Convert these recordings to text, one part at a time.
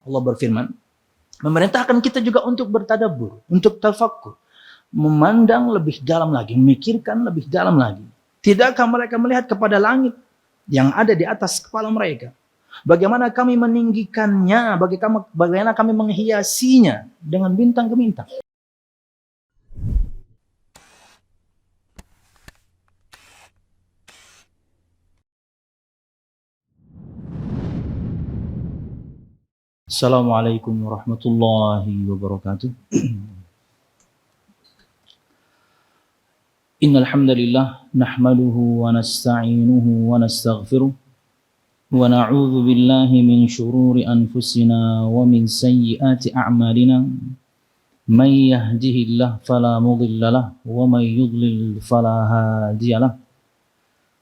Allah berfirman, memerintahkan kita juga untuk bertadabbur, untuk tafakkur, memandang lebih dalam lagi, memikirkan lebih dalam lagi. Tidakkah mereka melihat kepada langit yang ada di atas kepala mereka? Bagaimana kami meninggikannya, bagaimana kami menghiasinya dengan bintang ke bintang. Assalamualaikum warahmatullahi wabarakatuh. Innal hamdalillah nahmaduhu wa nasta'inuhu wa nastaghfiruh wa na'udzu billahi min shururi anfusina wa min sayyiati a'malina. May yahdihillahu fala mudilla lahu wa may yudlil fala hadiya lahu.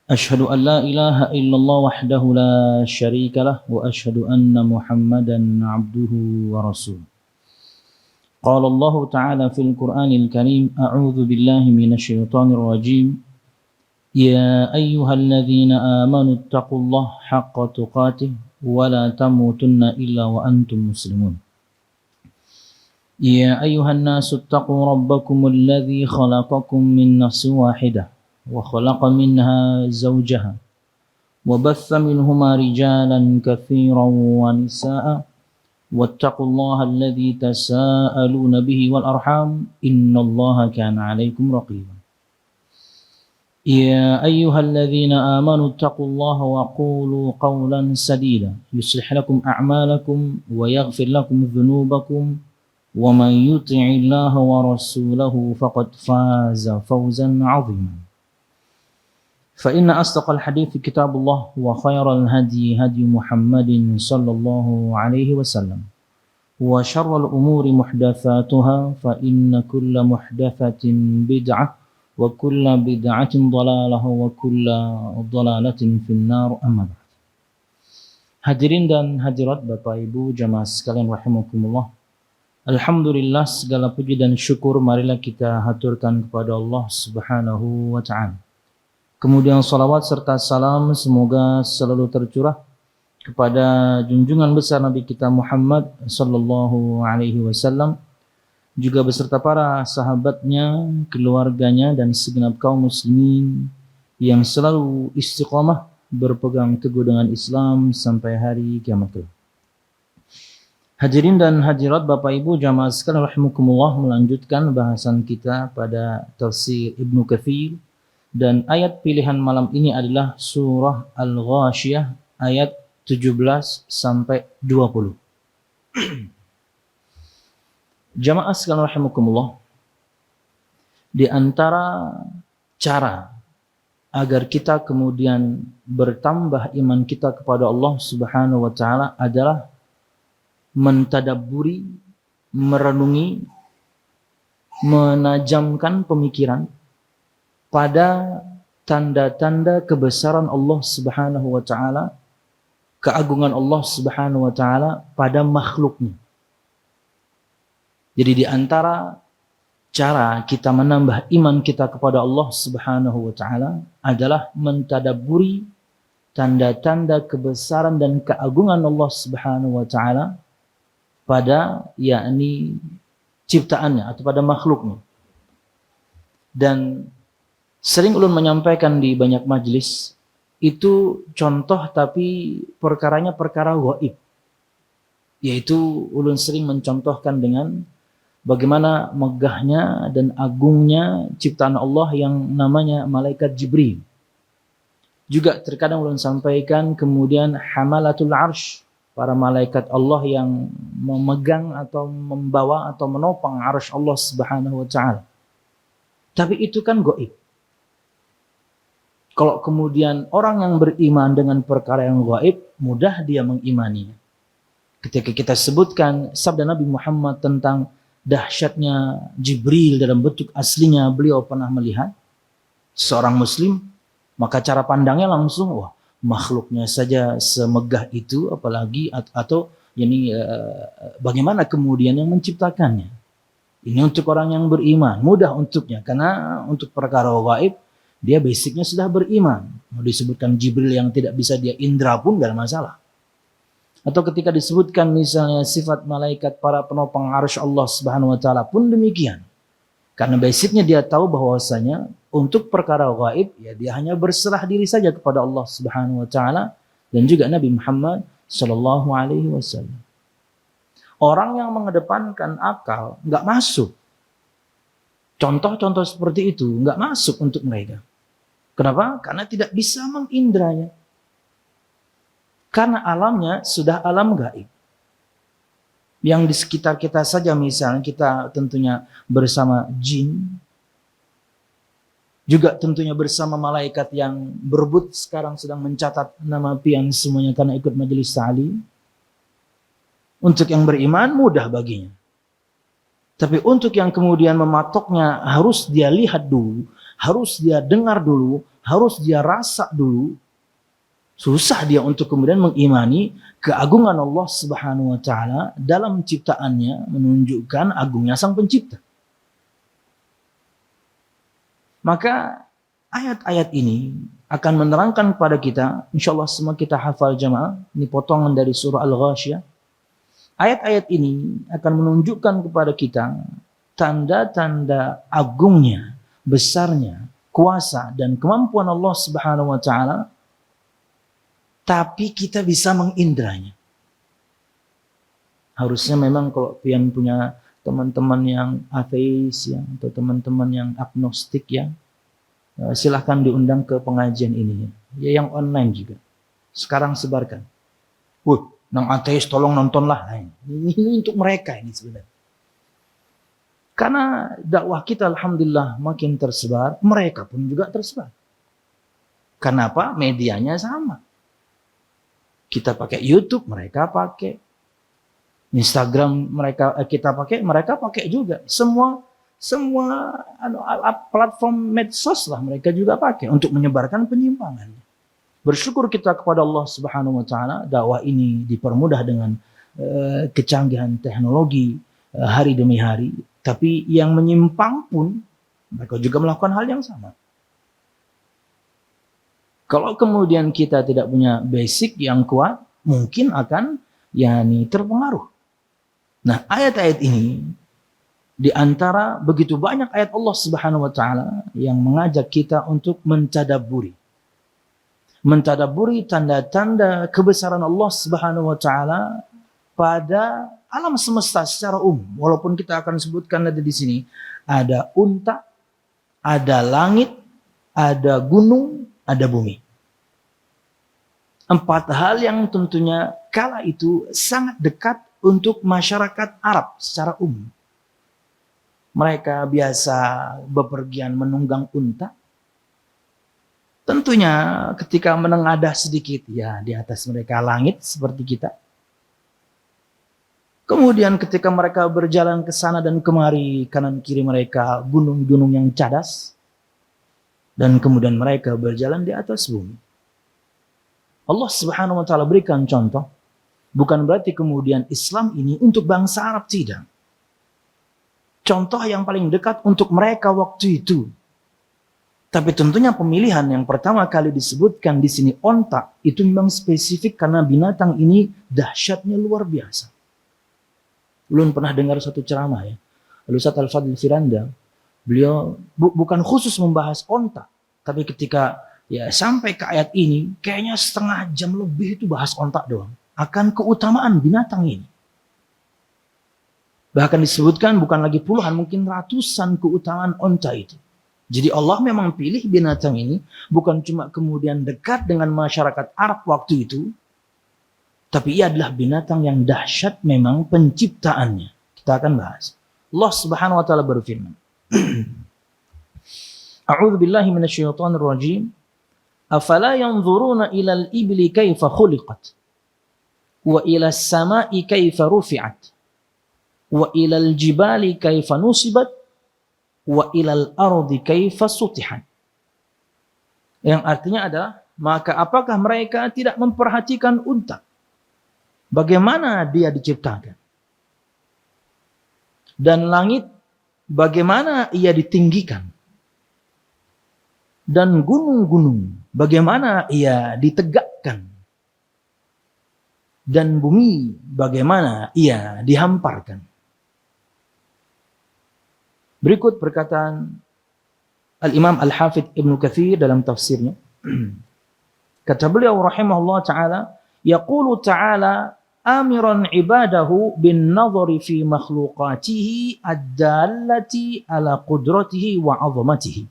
Ashhadu an la ilaha illallah wahdahu la syarika lah wa ashhadu anna Muhammadan abduhu wa rasuluh. Qala Allah Ta'ala fil Qur'anil Karim, a'udzu billahi minasy syaithanir rajim. Ya ayyuhalladzina amanu taqullaha haqqa tuqatih wa la tamutunna illa wa antum muslimun. Ya ayyuhan nasu taqu rabbakumul ladzi khalaqakum min nafsin wahidah وخلق منها زوجها وبث منهما رجالا كثيرا ونساء واتقوا الله الذي تساءلون به والأرحام إن الله كان عليكم رقيبا يا أيها الذين آمنوا اتقوا الله وقولوا قولا سديدا يصلح لكم أعمالكم ويغفر لكم ذنوبكم ومن يطع الله ورسوله فقد فاز فوزا عظيما فإن أصدق الحديث كتاب الله وخير الهدي هدي محمد صلى الله عليه وسلم وشر الأمور محدثاتها فإن كل محدثة بدعة وكل بدعة ضلالة وكل ضلالة في النار أما بعد. Hadirin dan hadirat Bapak Ibu jamaah sekalian rahimakumullah. Alhamdulillah, segala puji dan syukur marilah kita haturkan kepada Allah Subhanahu wa ta'ala. Kemudian salawat serta salam semoga selalu tercurah kepada junjungan besar Nabi kita Muhammad sallallahu alaihi wasallam, juga beserta para sahabatnya, keluarganya dan segenap kaum muslimin yang selalu istiqamah berpegang teguh dengan Islam sampai hari kiamat kelak. Hadirin dan hadirat Bapak Ibu jamaah sekalian rahimakumullah, melanjutkan bahasan kita pada tafsir Ibnu Katsir. Dan ayat pilihan malam ini adalah surah Al-Ghasyiyah ayat 17 sampai 20. Jamaah sekalian rahimakumullah, di antara cara agar kita kemudian bertambah iman kita kepada Allah Subhanahu wa taala adalah mentadabburi, merenungi, menajamkan pemikiran pada tanda-tanda kebesaran Allah Subhanahu wa taala, keagungan Allah Subhanahu wa taala pada makhluknya. Jadi di antara cara kita menambah iman kita kepada Allah Subhanahu wa taala adalah mentadabburi tanda-tanda kebesaran dan keagungan Allah Subhanahu wa taala pada yakni ciptaannya atau pada makhluknya. Dan sering ulun menyampaikan di banyak majelis, itu contoh tapi perkaranya perkara gaib. Yaitu ulun sering mencontohkan dengan bagaimana megahnya dan agungnya ciptaan Allah yang namanya malaikat Jibril. Juga terkadang ulun sampaikan kemudian hamalatul arsh, para malaikat Allah yang memegang atau membawa atau menopang arsh Allah Subhanahu wa taala. Tapi itu kan gaib. Kalau kemudian orang yang beriman dengan perkara yang gaib, mudah dia mengimaninya. Ketika kita sebutkan sabda Nabi Muhammad tentang dahsyatnya Jibril dalam bentuk aslinya beliau pernah melihat seorang muslim, maka cara pandangnya langsung, wah, makhluknya saja semegah itu, apalagi atau ini bagaimana kemudian yang menciptakannya. Ini untuk orang yang beriman, mudah untuknya, karena untuk perkara gaib dia basicnya sudah beriman. Mau disebutkan Jibril yang tidak bisa dia indra pun gak ada masalah. Atau ketika disebutkan misalnya sifat malaikat para penopang arsy Allah Subhanahu wa taala pun demikian. Karena basicnya dia tahu bahwasanya untuk perkara gaib ya dia hanya berserah diri saja kepada Allah Subhanahu wa taala dan juga Nabi Muhammad sallallahu alaihi wasallam. Orang yang mengedepankan akal enggak masuk. Contoh-contoh seperti itu enggak masuk untuk mereka. Kenapa? Karena tidak bisa mengindranya. Karena alamnya sudah alam gaib. Yang di sekitar kita saja misalnya kita tentunya bersama jin, juga tentunya bersama malaikat yang berebut sekarang sedang mencatat nama pian semuanya karena ikut majelis ta'lim. Untuk yang beriman mudah baginya. Tapi untuk yang kemudian mematoknya harus dia lihat dulu, harus dia dengar dulu, harus dia rasa dulu. Susah dia untuk kemudian mengimani keagungan Allah Subhanahu wa taala dalam ciptaannya menunjukkan agungnya Sang Pencipta. Maka ayat-ayat ini akan menerangkan kepada kita, insyaallah semua kita hafal jamaah, ini potongan dari surah Al-Ghasyiyah. Ayat-ayat ini akan menunjukkan kepada kita tanda-tanda agungnya, besarnya, kuasa dan kemampuan Allah Subhanahu wa taala. Tapi kita bisa mengindranya. Harusnya memang kalau pian punya teman-teman yang ateis ya, atau teman-teman yang agnostik ya, silahkan diundang ke pengajian ini ya, yang online juga. Sekarang sebarkan. Nang ateis tolong nontonlah. Ini untuk mereka ini sebenarnya. Karena dakwah kita alhamdulillah makin tersebar, mereka pun juga tersebar. Kenapa? Medianya sama. Kita pakai YouTube, mereka pakai Instagram, kita pakai, mereka pakai juga. Semua platform medsos lah mereka juga pakai untuk menyebarkan penyimpangan. Bersyukur kita kepada Allah Subhanahu wa taala, dakwah ini dipermudah dengan kecanggihan teknologi hari demi hari, tapi yang menyimpang pun mereka juga melakukan hal yang sama. Kalau kemudian kita tidak punya basic yang kuat, mungkin akan terpengaruh. Nah, ayat-ayat ini di antara begitu banyak ayat Allah Subhanahu wa taala yang mengajak kita untuk mentadabburi. Mentadabburi tanda-tanda kebesaran Allah Subhanahu wa taala pada alam semesta secara umum. Walaupun kita akan sebutkan nanti di sini ada unta, ada langit, ada gunung, ada bumi. 4 hal yang tentunya kala itu sangat dekat untuk masyarakat Arab secara umum. Mereka biasa bepergian menunggang unta. Tentunya ketika menengadah sedikit, ya di atas mereka langit seperti kita. Kemudian ketika mereka berjalan ke sana dan kemari, kanan kiri mereka gunung-gunung yang cadas. Dan kemudian mereka berjalan di atas bumi. Allah Subhanahu wa taala berikan contoh, bukan berarti kemudian Islam ini untuk bangsa Arab, tidak. Contoh yang paling dekat untuk mereka waktu itu. Tapi tentunya pemilihan yang pertama kali disebutkan di sini onta itu memang spesifik karena binatang ini dahsyatnya luar biasa. Belum pernah dengar satu ceramah ya. Ustaz Al-Fadl Firanda, beliau bukan khusus membahas onta, tapi ketika sampai ke ayat ini, kayaknya setengah jam lebih itu bahas onta doang. Akan keutamaan binatang ini. Bahkan disebutkan bukan lagi puluhan, mungkin ratusan keutamaan onta itu. Jadi Allah memang pilih binatang ini, bukan cuma kemudian dekat dengan masyarakat Arab waktu itu, tapi ia adalah binatang yang dahsyat memang penciptaannya. Kita akan bahas. Allah Subhanahu wa taala berfirman. A'udzu billahi minasyaitonir rajim. Afala yanzuruna ilal ibli kaifa khuliqat wa ilas sama'i kaifa rufi'at wa ilal jibali kaifa nusibat wa ilal ardi kaifa sutihat. Yang artinya adalah, maka apakah mereka tidak memperhatikan unta? Bagaimana dia diciptakan? Dan langit bagaimana ia ditinggikan? Dan gunung-gunung bagaimana ia ditegakkan? dan bumi bagaimana ia dihamparkan. Berikut perkataan Al-Imam Al-Hafidh Ibnu Katsir dalam tafsirnya. Kata beliau rahimahullah ta'ala, yaqulu ta'ala amiran ibadahu bin nadhari fi makhluqatihi ad-dallati ala qudratihi wa 'azamatihi.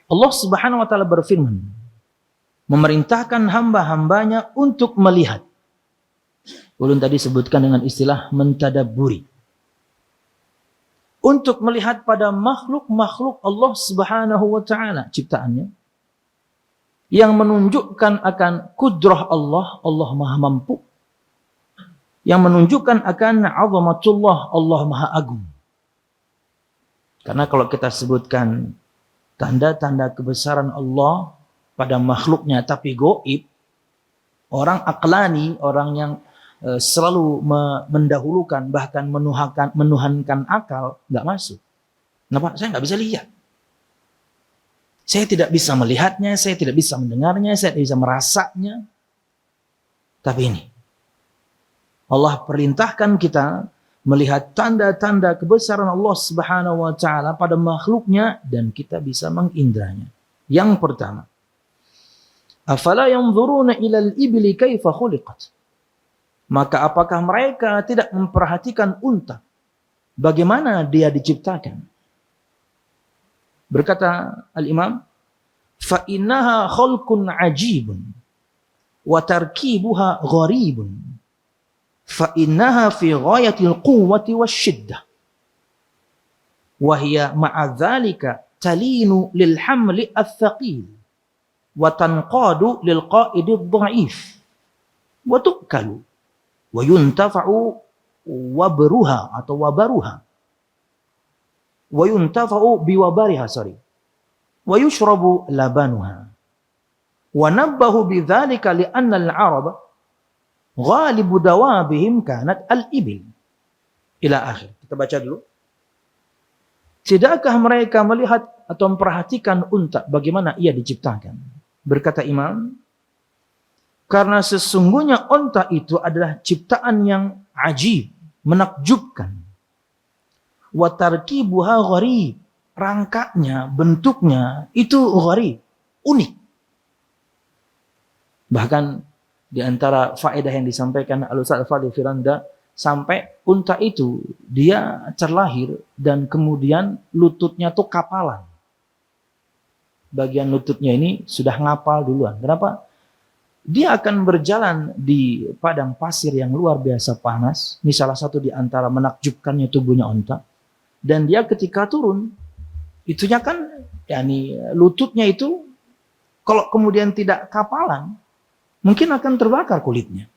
Allah Subhanahu wa taala berfirman, memerintahkan hamba-hambanya untuk melihat. Ulun tadi sebutkan dengan istilah mentadabburi. Untuk melihat pada makhluk-makhluk Allah Subhanahu wa taala ciptaannya yang menunjukkan akan kudrah Allah, Allah Maha Mampu. Yang menunjukkan akan azamatullah, Allah Maha Agung. Karena kalau kita sebutkan tanda-tanda kebesaran Allah pada makhluknya tapi gaib, orang aqlani, orang yang selalu mendahulukan bahkan menuhankan akal, nggak masuk. Kenapa? Saya nggak bisa lihat. Saya tidak bisa melihatnya, saya tidak bisa mendengarnya, saya tidak bisa merasanya. Tapi ini, Allah perintahkan kita melihat tanda-tanda kebesaran Allah Subhanahu wa taala pada makhluknya dan kita bisa mengindranya. Yang pertama, afala yanzuruna ilal ibli kaifa khuliqat? Maka apakah mereka tidak memperhatikan unta? Bagaimana dia diciptakan? Berkata Al-Imam, fa innaha khalqun ajibun wa tarkibuha gharibun fa innaha fi ghayatil quwwati wasyiddah wa hiya ma'a dzalika talinu lil hamli ath-thaqil wa tanqadu lil qa'idi adh-dha'if wa tukalu wa yuntafa'u wabruha atau wabaruha wa yuntafa'u biwabariha wa yushrabu labanuha wa nabbahu bidzalika li anna al-arab ghalibu dawabihim kanat al-ibil ila akhir. Kita baca dulu. Tidakkah mereka melihat atau memperhatikan unta bagaimana ia diciptakan? Berkata Imam, karena sesungguhnya unta itu adalah ciptaan yang ajib, menakjubkan. Wa tarkibuha gharib, rangkanya, bentuknya itu gharib, unik. Bahkan di antara faedah yang disampaikan Al-Ustaz Fadil Firanda, sampai unta itu dia terlahir dan kemudian lututnya tuh kapalan. Bagian lututnya ini sudah ngapal duluan. Kenapa? Dia akan berjalan di padang pasir yang luar biasa panas. Ini salah satu di antara menakjubkannya tubuhnya unta. Dan dia ketika turun, itunya kan, yakni lututnya itu, kalau kemudian tidak kapalan, mungkin akan terbakar kulitnya.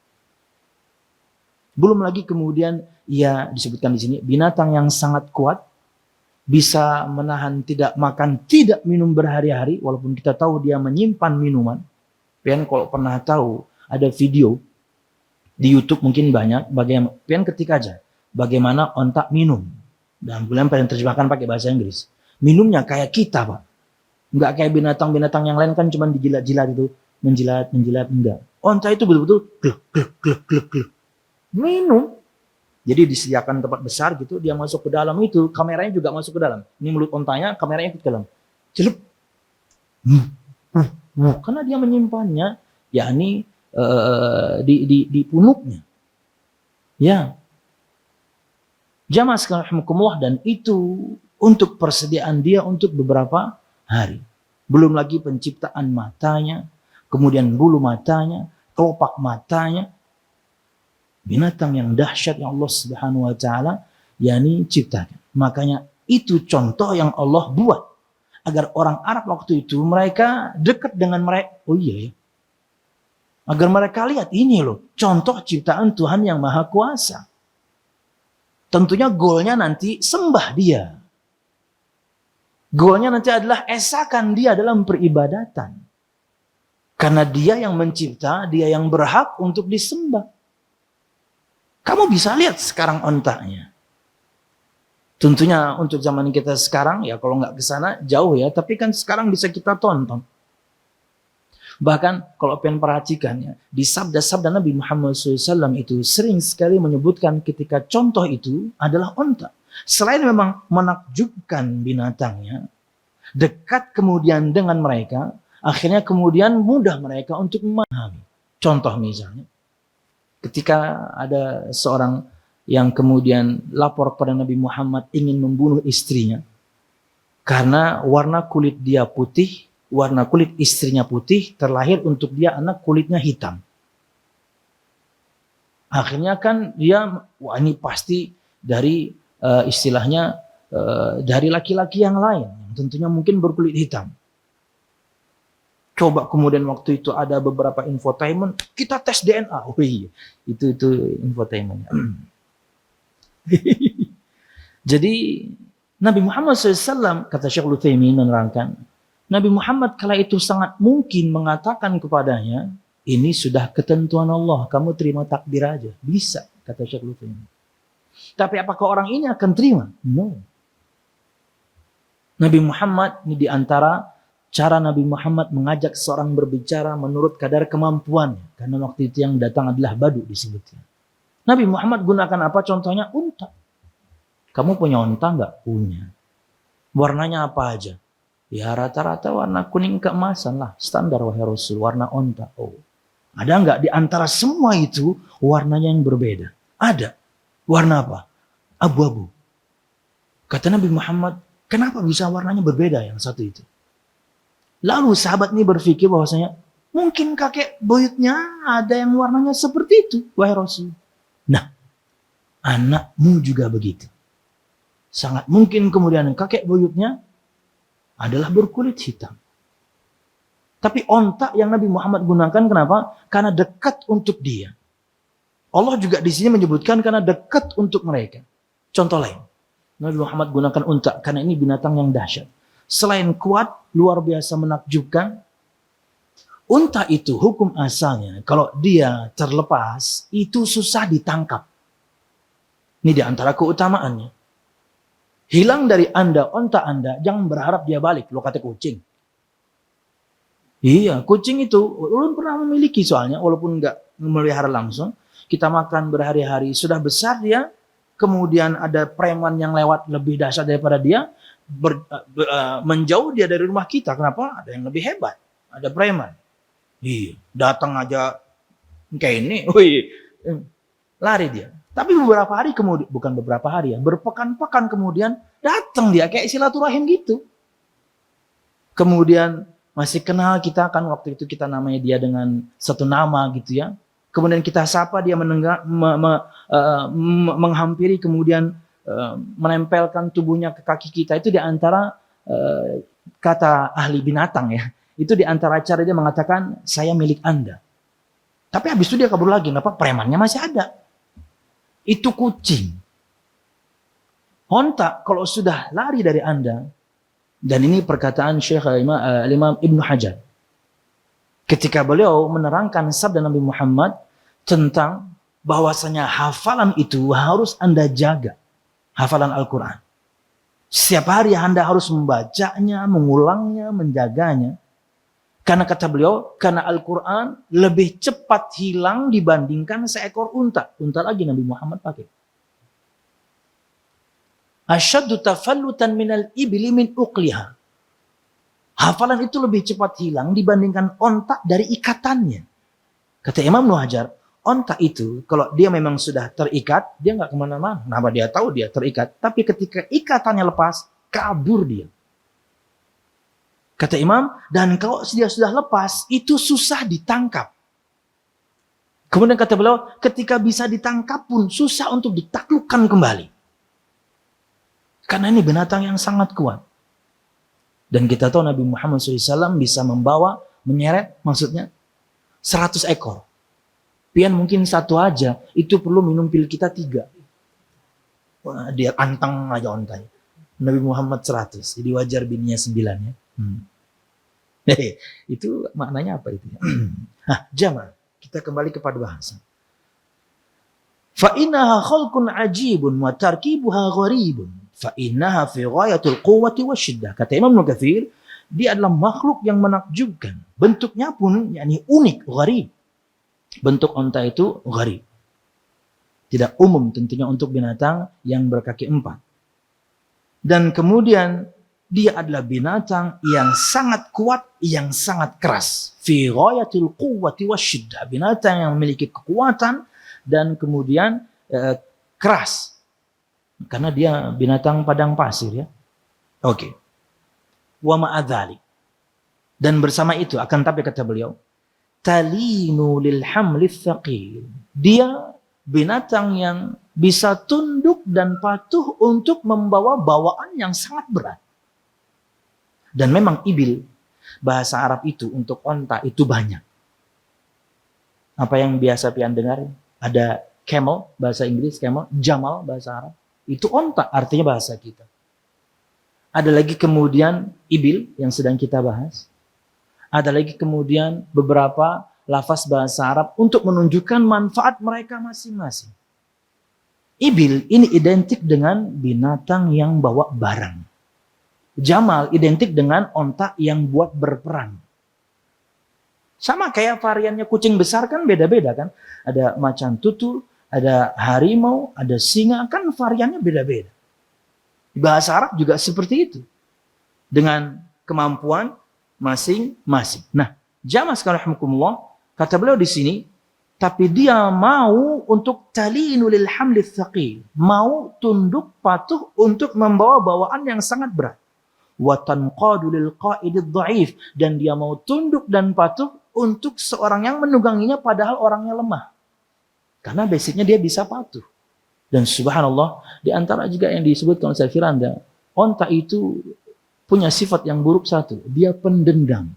Belum lagi kemudian, ia disebutkan di sini, binatang yang sangat kuat, bisa menahan tidak makan, tidak minum berhari-hari, walaupun kita tahu dia menyimpan minuman. Pian kalau pernah tahu, ada video di YouTube mungkin banyak, bagaimana, pian ketik aja, bagaimana onta minum. Dan bulan pada terjemahkan pakai bahasa Inggris. Minumnya kayak kita, Pak. Enggak kayak binatang-binatang yang lain kan cuma dijilat-jilat itu. Menjilat, enggak. Onta itu betul-betul glek, glek, glek, glek, glek. Minum. Jadi disediakan tempat besar gitu, dia masuk ke dalam itu, kameranya juga masuk ke dalam. Ini mulut ontanya, kameranya ikut ke dalam. Celup. Karena dia menyimpannya, yakni di punuknya. Ya. Jamaah sekalian rahimakumullah, dan itu untuk persediaan dia untuk beberapa hari. Belum lagi penciptaan matanya, kemudian bulu matanya, kelopak matanya. Binatang yang dahsyat yang Allah Subhanahu wa taala yakni ciptakan. Makanya itu contoh yang Allah buat agar orang Arab waktu itu mereka dekat dengan mereka. Oh iya ya. Agar mereka lihat ini loh, contoh ciptaan Tuhan yang Maha Kuasa. Tentunya goalnya nanti sembah dia. Goalnya nanti adalah esakan dia dalam peribadatan. Karena dia yang mencipta, dia yang berhak untuk disembah. Kamu bisa lihat sekarang ontanya. Tentunya untuk zaman kita sekarang, ya kalau nggak ke sana jauh ya, tapi kan sekarang bisa kita tonton. Bahkan kalau pengen perhatikan ya, di sabda-sabda Nabi Muhammad SAW itu sering sekali menyebutkan ketika contoh itu adalah onta. Selain memang menakjubkan binatangnya, dekat kemudian dengan mereka, akhirnya kemudian mudah mereka untuk memahami. Contoh misalnya, ketika ada seorang yang kemudian lapor kepada Nabi Muhammad ingin membunuh istrinya, karena warna kulit dia putih, warna kulit istrinya putih, terlahir untuk dia anak kulitnya hitam. Akhirnya kan dia, wah ini pasti dari istilahnya dari laki-laki yang lain, yang tentunya mungkin berkulit hitam. Coba kemudian waktu itu ada beberapa infotainment, kita tes DNA. Oh iya, itu infotainmentnya. Jadi Nabi Muhammad SAW, kata Syekh Utsaimin menerangkan, Nabi Muhammad kala itu sangat mungkin mengatakan kepadanya, ini sudah ketentuan Allah, kamu terima takdir aja. Bisa, kata Syekh Utsaimin. Tapi apakah orang ini akan terima? No. Nabi Muhammad ini diantara cara Nabi Muhammad mengajak seorang berbicara menurut kadar kemampuannya. Karena waktu itu yang datang adalah badu disebutnya. Nabi Muhammad gunakan apa contohnya? Unta. Kamu punya unta enggak? Punya. Warnanya apa aja? Ya rata-rata warna kuning keemasan lah. Standar wahai Rasul, warna unta. Oh. Ada enggak di antara semua itu warnanya yang berbeda? Ada. Warna apa? Abu-abu. Kata Nabi Muhammad, kenapa bisa warnanya berbeda yang satu itu? Lalu sahabat ini berpikir bahwasanya mungkin kakek buyutnya ada yang warnanya seperti itu, wahai Rasul. Nah, anakmu juga begitu. Sangat mungkin kemudian kakek buyutnya adalah berkulit hitam. Tapi onta yang Nabi Muhammad gunakan kenapa? Karena dekat untuk dia. Allah juga di sini menyebutkan karena dekat untuk mereka. Contoh lain, Nabi Muhammad gunakan unta karena ini binatang yang dahsyat. Selain kuat, luar biasa menakjubkan, unta itu hukum asalnya kalau dia terlepas itu susah ditangkap. Ini di antara keutamaannya. Hilang dari Anda, onta Anda, jangan berharap dia balik. Lo kata kucing. Iya, kucing itu, ulun pernah memiliki soalnya, walaupun nggak memelihara langsung. Kita makan berhari-hari, sudah besar dia, kemudian ada preman yang lewat lebih dahsyat daripada dia, menjauh dia dari rumah kita. Kenapa? Ada yang lebih hebat. Ada preman. Iya, datang aja kayak ini, lari dia. Tapi beberapa hari kemudian, bukan beberapa hari ya, berpekan-pekan kemudian datang dia kayak silaturahim gitu. Kemudian masih kenal kita kan waktu itu kita namanya dia dengan satu nama gitu ya. Kemudian kita sapa dia menghampiri kemudian menempelkan tubuhnya ke kaki kita. Itu di antara kata ahli binatang ya. Itu di antara cara dia mengatakan saya milik Anda. Tapi habis itu dia kabur lagi. Kenapa? Premannya masih ada. Itu kucing. Onta kalau sudah lari dari Anda, dan ini perkataan Syekh Imam Ibnu Hajar. Ketika beliau menerangkan sabda Nabi Muhammad tentang bahwasanya hafalan itu harus Anda jaga. Hafalan Al-Quran. Setiap hari Anda harus membacanya, mengulangnya, menjaganya. Karena kata beliau, karena Al-Quran lebih cepat hilang dibandingkan seekor unta. Unta lagi Nabi Muhammad pakai. Asyaddu tafallutan minal ibli min uqliha. Hafalan itu lebih cepat hilang dibandingkan onta dari ikatannya. Kata Imam Ibnu Hajar, onta itu kalau dia memang sudah terikat, dia nggak kemana-mana. Kenapa dia tahu dia terikat? Tapi ketika ikatannya lepas, kabur dia. Kata Imam, dan kalau dia sudah lepas, itu susah ditangkap. Kemudian kata beliau, ketika bisa ditangkap pun susah untuk ditaklukkan kembali. Karena ini binatang yang sangat kuat. Dan kita tahu Nabi Muhammad SAW bisa membawa, menyeret maksudnya 100 ekor. Pian mungkin satu aja, itu perlu minum pil kita 3. Wah, dia anteng aja ontanya. Nabi Muhammad 100, jadi wajar bininya 9 ya. Itu maknanya apa itu? Nah, jamaah, kita kembali kepada bahasa. Fa innaha khalqun ajibun wa tarkibuha gharibun. Fa innaha fi ghayatul quwwati wasyiddah. Kata Imam Ibnu Katsir, dia adalah makhluk yang menakjubkan. Bentuknya pun yakni unik, gharib. Bentuk onta itu gharib. Tidak umum tentunya untuk binatang yang berkaki 4. Dan kemudian dia adalah binatang yang sangat kuat, yang sangat keras. Fi ghayatil quwwati wasyiddah. Binatang yang memiliki kekuatan dan kemudian keras. Karena dia binatang padang pasir ya. Oke. Wa ma'adzalik. Dan bersama itu akan tapi kata beliau, talinu lil hamlits tsaqil. Dia binatang yang bisa tunduk dan patuh untuk membawa bawaan yang sangat berat. Dan memang ibil, bahasa Arab itu untuk onta itu banyak. Apa yang biasa pian dengar? Ada camel, bahasa Inggris camel, jamal, bahasa Arab. Itu onta, artinya bahasa kita. Ada lagi kemudian ibil yang sedang kita bahas. Ada lagi kemudian beberapa lafaz bahasa Arab untuk menunjukkan manfaat mereka masing-masing. Ibil ini identik dengan binatang yang bawa barang. Jamal identik dengan onta yang buat berperang. Sama kayak variannya kucing besar kan beda-beda kan. Ada macan tutul, ada harimau, ada singa, kan variannya beda-beda. Bahasa Arab juga seperti itu. Dengan kemampuan masing-masing. Nah, jamaah sekalian rahimakumullah, kata beliau di sini, tapi dia mau untuk talinu lil hamlits tsaqil, mau tunduk patuh untuk membawa bawaan yang sangat berat. Wa tanqadu lil qa'idid dhaif, dan dia mau tunduk dan patuh untuk seorang yang menungganginya padahal orangnya lemah. Karena basicnya dia bisa patuh. Dan subhanallah, di antara juga yang disebutkan oleh Firanda, onta itu punya sifat yang buruk satu, dia pendendam.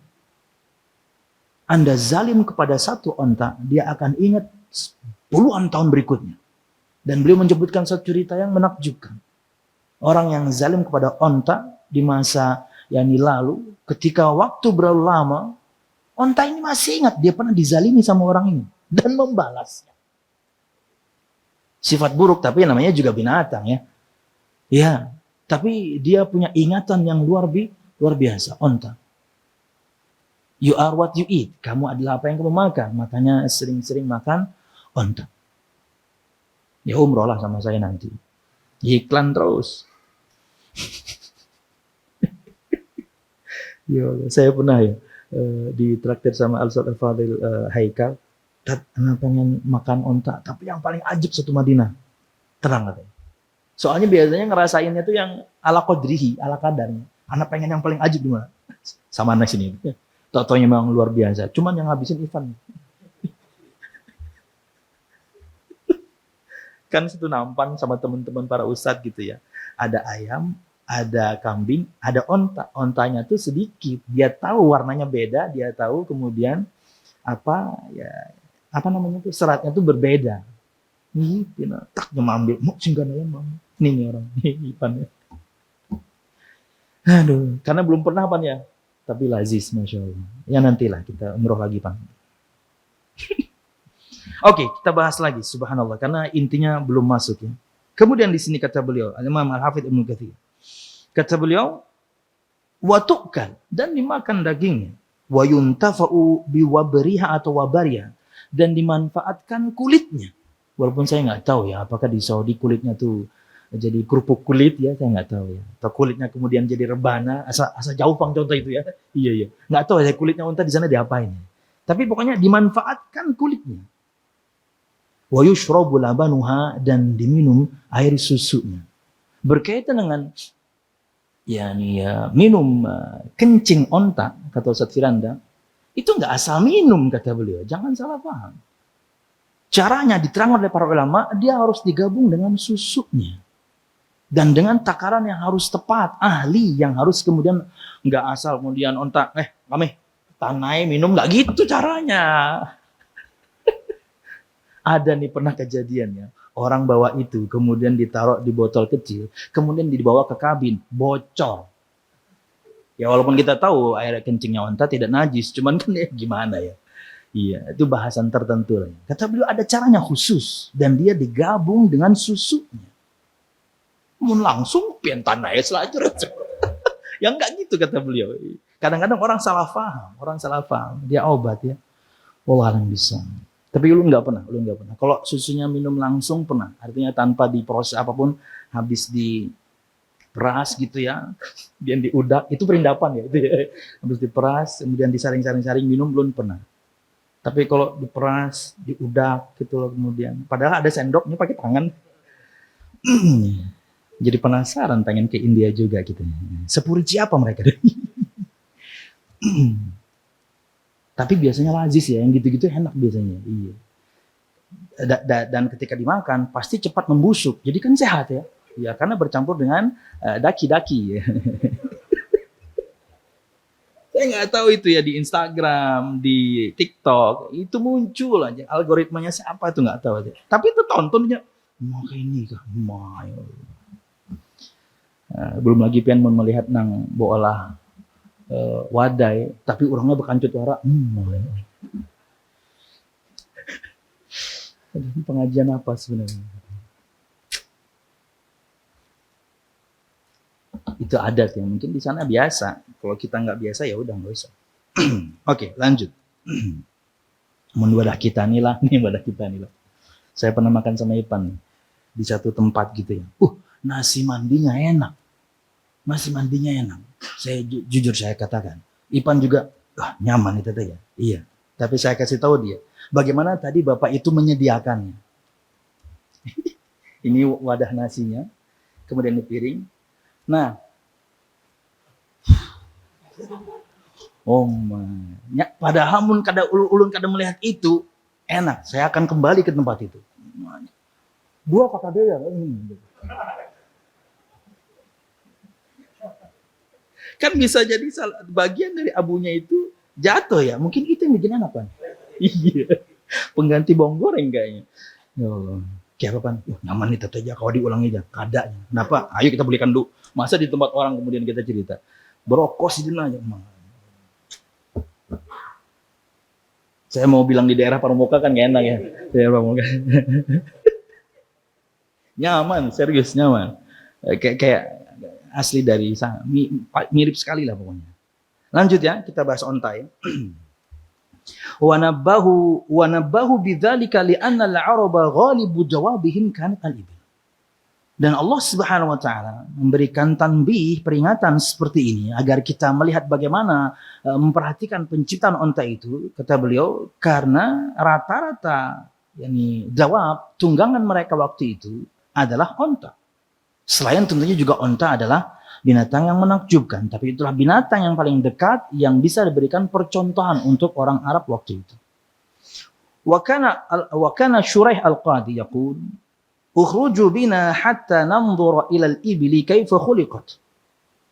Anda zalim kepada satu onta, dia akan ingat puluhan tahun berikutnya. Dan beliau menyebutkan satu cerita yang menakjubkan. Orang yang zalim kepada onta di masa yang lalu, ketika waktu berlalu lama, onta ini masih ingat dia pernah dizalimi sama orang ini dan membalasnya. Sifat buruk, tapi namanya juga binatang ya. Ya, tapi dia punya ingatan yang luar biasa, onta. You are what you eat. Kamu adalah apa yang kamu makan. Makanya sering-sering makan onta. Ya umroh lah sama saya nanti. Iklan terus. Ya, saya pernah ya ditraktir sama Al-Ustaz Al-Fadil Haikal. Anak pengen makan onta, tapi yang paling ajib satu Madinah. Tenang katanya. Soalnya biasanya ngerasainnya tuh yang ala qadrihi, ala kadarnya. Anak pengen yang paling ajib di mana? Sama anak sini. Totonya memang luar biasa. Cuman yang ngabisin Ivan. Kan situ nampan sama teman-teman para ustadz gitu ya. Ada ayam, ada kambing, ada onta. Ontanya tuh sedikit. Dia tahu warnanya beda, dia tahu kemudian apa namanya tuh seratnya tuh berbeda. Nih, tak ngambil, mau singgah ayam mau. Nih orang, nih Ivan ya. Aduh, karena belum pernah Pan ya. Tapi lazis, Masya Allah. Ya nantilah kita umroh lagi, Pan. Oke, kita bahas lagi, subhanallah. Karena intinya belum masuk ya. Kemudian di sini kata beliau, Imam Al-Hafidh Ibnu Katsir. Kata beliau, watukal, dan dimakan dagingnya. Wa yuntafa'u biwabriha atau wabaria, dan dimanfaatkan kulitnya. Walaupun saya nggak tahu ya, apakah di Saudi kulitnya tuh jadi kerupuk kulit ya, saya nggak tahu ya. Atau kulitnya kemudian jadi rebana, asa jauh pang contoh itu ya. Iya. Nggak tahu ya kulitnya unta di sana diapain. Tapi pokoknya dimanfaatkan kulitnya. Wa yushrabu labanuha, dan diminum air susunya. Berkaitan dengan minum kencing onta, kata Ustaz Firanda, itu nggak asal minum kata beliau. Jangan salah paham. Caranya diterangkan oleh para ulama, dia harus digabung dengan susunya. Dan dengan takaran yang harus tepat, ahli yang harus kemudian nggak asal kemudian onta, kami tanai minum, nggak gitu caranya. Ada nih pernah kejadiannya, orang bawa itu kemudian ditaruh di botol kecil, kemudian dibawa ke kabin, bocor. Ya walaupun kita tahu air kencingnya onta tidak najis, cuman kan ya gimana ya. Iya, itu bahasan tertentu lah. Kata beliau ada caranya khusus dan dia digabung dengan susunya. Mun langsung pian tanah selajur. Yang enggak gitu kata beliau. Kadang-kadang orang salah paham, dia obat ya. Allah yang bisa. Tapi ulun nggak pernah. Kalau susunya minum langsung pernah, artinya tanpa diproses apapun, habis diperas gitu ya, kemudian diudak, itu perindapan ya, itu ya. Habis diperas, kemudian disaring-saring minum belum pernah. Tapi kalau diperas, diudak gitu loh kemudian, padahal ada sendoknya pakai tangan. Jadi penasaran, pengen ke India juga gitu. Sepurici apa mereka? Tapi biasanya lazis ya, yang gitu-gitu enak biasanya. Iya. Dan ketika dimakan pasti cepat membusuk. Jadi kan sehat ya. Ya karena bercampur dengan daki-daki. Ya. Saya nggak tahu itu ya di Instagram, di TikTok itu muncul aja algoritmanya siapa itu nggak tahu aja. Tapi itu tontonnya mau ini kah? Belum lagi pian melihat nang bola wadai, tapi orangnya berkancut wara. Pengajian apa sebenarnya? Itu adat ya, mungkin di sana biasa. Kalau kita nggak biasa ya udah nggak usah. Oke, lanjut. Wadah kita nih lah. Saya pernah makan sama Ipan di satu tempat gitu ya. Nasi mandinya enak. Saya jujur saya katakan, Ipan juga nyaman itu ya. Iya. Tapi saya kasih tahu dia, bagaimana tadi Bapak itu menyediakannya. Ini wadah nasinya, kemudian di piring. Nah, padahal ulun kada melihat itu enak. Saya akan kembali ke tempat itu. Dua kata dia. Kan bisa jadi bagian dari abunya itu jatuh ya. Mungkin itu yang bikin enak kan? Iya. Pengganti bawang goreng kayaknya. Kayak apa kan? Nyaman nih teteh aja kalau diulangi aja. Kadanya. Kenapa? Ayo kita belikan dulu. Masa di tempat orang kemudian kita cerita. Berokos di aja. Saya mau bilang di daerah Pramuka kan gak enak ya. Daerah Pramuka. Nyaman, serius nyaman. Kayak asli dari sana, mirip sekali lah pokoknya. Lanjut ya, kita bahas onta ya. Wa nabbahu bidzalika li'anna al-'araba ghalibu jawabihim kanat al-ibil. Dan Allah Subhanahu wa taala memberikan tanbih, peringatan seperti ini agar kita melihat bagaimana memperhatikan penciptaan onta itu, kata beliau, karena rata-rata jawab tunggangan mereka waktu itu adalah onta. Selain tentunya juga onta adalah binatang yang menakjubkan, tapi itulah binatang yang paling dekat yang bisa diberikan percontohan untuk orang Arab waktu itu. Wa kana Shuraih al-Qadi yaqul, "Ukhruju bina hatta nanzura ila al-ibli kayfa khuliqat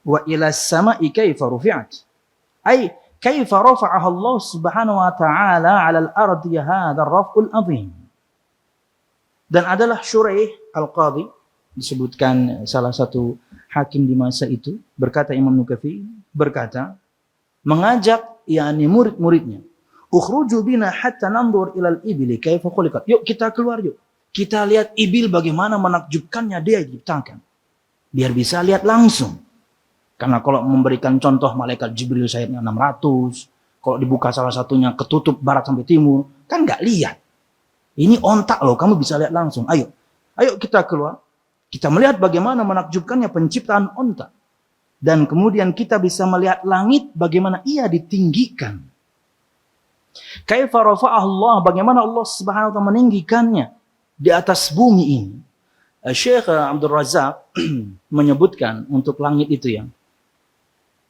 wa ila as-sama'i kayfa rufi'at." Ay kayfa rafa'aha Allah Subhanahu wa ta'ala 'ala al-ardi hadha ar-raf'ul 'azim. Dan adalah Shuraih al-Qadi, disebutkan salah satu hakim di masa itu, berkata Imam Nukafi, berkata, mengajak murid-muridnya, ukhruju bina hatta nanzur ilal ibili kaifa khuliqat. Yuk kita keluar yuk. Kita lihat ibil bagaimana menakjubkannya dia diciptakan. Biar bisa lihat langsung. Karena kalau memberikan contoh malaikat Jibril sayapnya 600, kalau dibuka salah satunya ketutup barat sampai timur, kan nggak lihat. Ini ontak loh, kamu bisa lihat langsung. Ayo kita keluar. Kita melihat bagaimana menakjubkannya penciptaan onta. Dan kemudian kita bisa melihat langit bagaimana ia ditinggikan. Kaifa rafa'ah Allah, bagaimana Allah Subhanahu wa taala meninggikannya di atas bumi ini. Syekh Abdul Razak menyebutkan untuk langit itu yang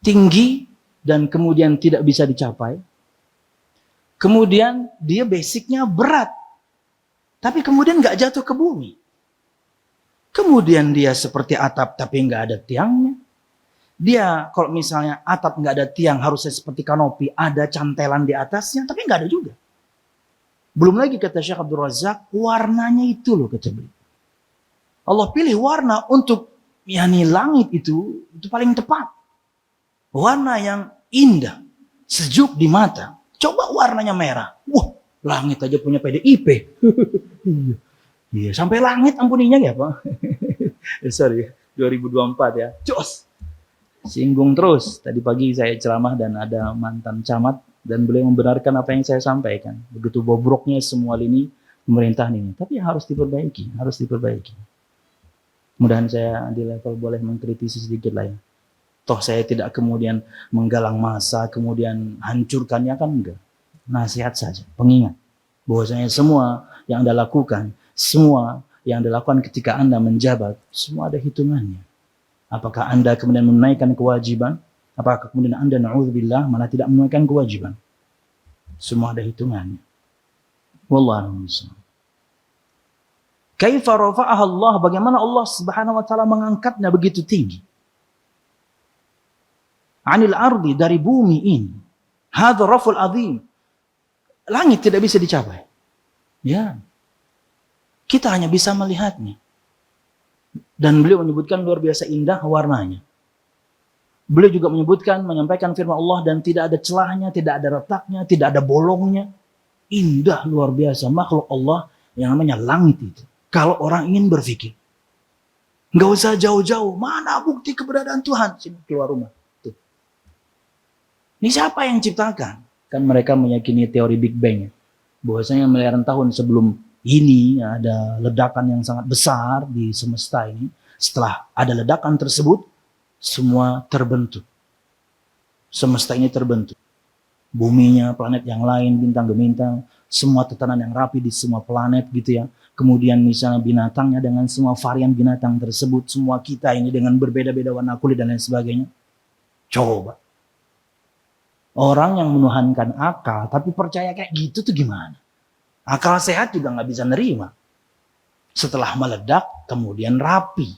tinggi dan kemudian tidak bisa dicapai. Kemudian dia basicnya berat. Tapi kemudian nggak jatuh ke bumi. Kemudian dia seperti atap tapi nggak ada tiangnya. Dia kalau misalnya atap nggak ada tiang harusnya seperti kanopi, ada cantelan di atasnya, tapi nggak ada juga. Belum lagi kata Syekh Abdul Razak, warnanya itu loh kata beliau. Allah pilih warna untuk langit itu paling tepat. Warna yang indah, sejuk di mata. Coba warnanya merah. Wah, langit aja punya PDIP. Iya, sampai langit ampuninya ya Pak. Sorry, 2024 ya. Jos. Singgung terus. Tadi pagi saya ceramah dan ada mantan camat dan beliau membenarkan apa yang saya sampaikan. Begitu bobroknya semua lini pemerintahan ini. Tapi harus diperbaiki, harus diperbaiki. Mudahan saya di level boleh mengkritisi sedikit lah ya. Toh saya tidak kemudian menggalang massa, kemudian hancurkannya, kan enggak. Nasihat saja, pengingat. Bahwasanya semua yang Anda lakukan, semua yang Anda lakukan ketika Anda menjabat, semua ada hitungannya. Apakah Anda kemudian menunaikan kewajiban? Apakah kemudian Anda, na'udzubillah, malah tidak menunaikan kewajiban? Semua ada hitungannya. Wallahu a'lam. Kaifa rafa'aha Allah, bagaimana Allah Subhanahu wa taala mengangkatnya begitu tinggi. Anil ardi, dari bumi ini. Hadza raful azim. Langit tidak bisa dicapai. Ya. Kita hanya bisa melihatnya. Dan beliau menyebutkan luar biasa indah warnanya. Beliau juga menyebutkan, menyampaikan firman Allah dan tidak ada celahnya, tidak ada retaknya, tidak ada bolongnya. Indah luar biasa makhluk Allah yang namanya langit itu. Kalau orang ingin berpikir, nggak usah jauh-jauh. Mana bukti keberadaan Tuhan? Sini keluar rumah. Tuh. Ini siapa yang ciptakan? Kan mereka meyakini teori Big Bang. Bahwasanya miliaran tahun sebelum ini ada ledakan yang sangat besar di semesta ini. Setelah ada ledakan tersebut, semua terbentuk. Semesta ini terbentuk. Buminya, planet yang lain, bintang gemintang, semua tatanan yang rapi di semua planet gitu ya. Kemudian misalnya binatangnya dengan semua varian binatang tersebut, semua kita ini dengan berbeda-beda warna kulit dan lain sebagainya. Coba. Orang yang menuhankan akal, tapi percaya kayak gitu tuh gimana? Akal sehat juga nggak bisa nerima. Setelah meledak, kemudian rapi.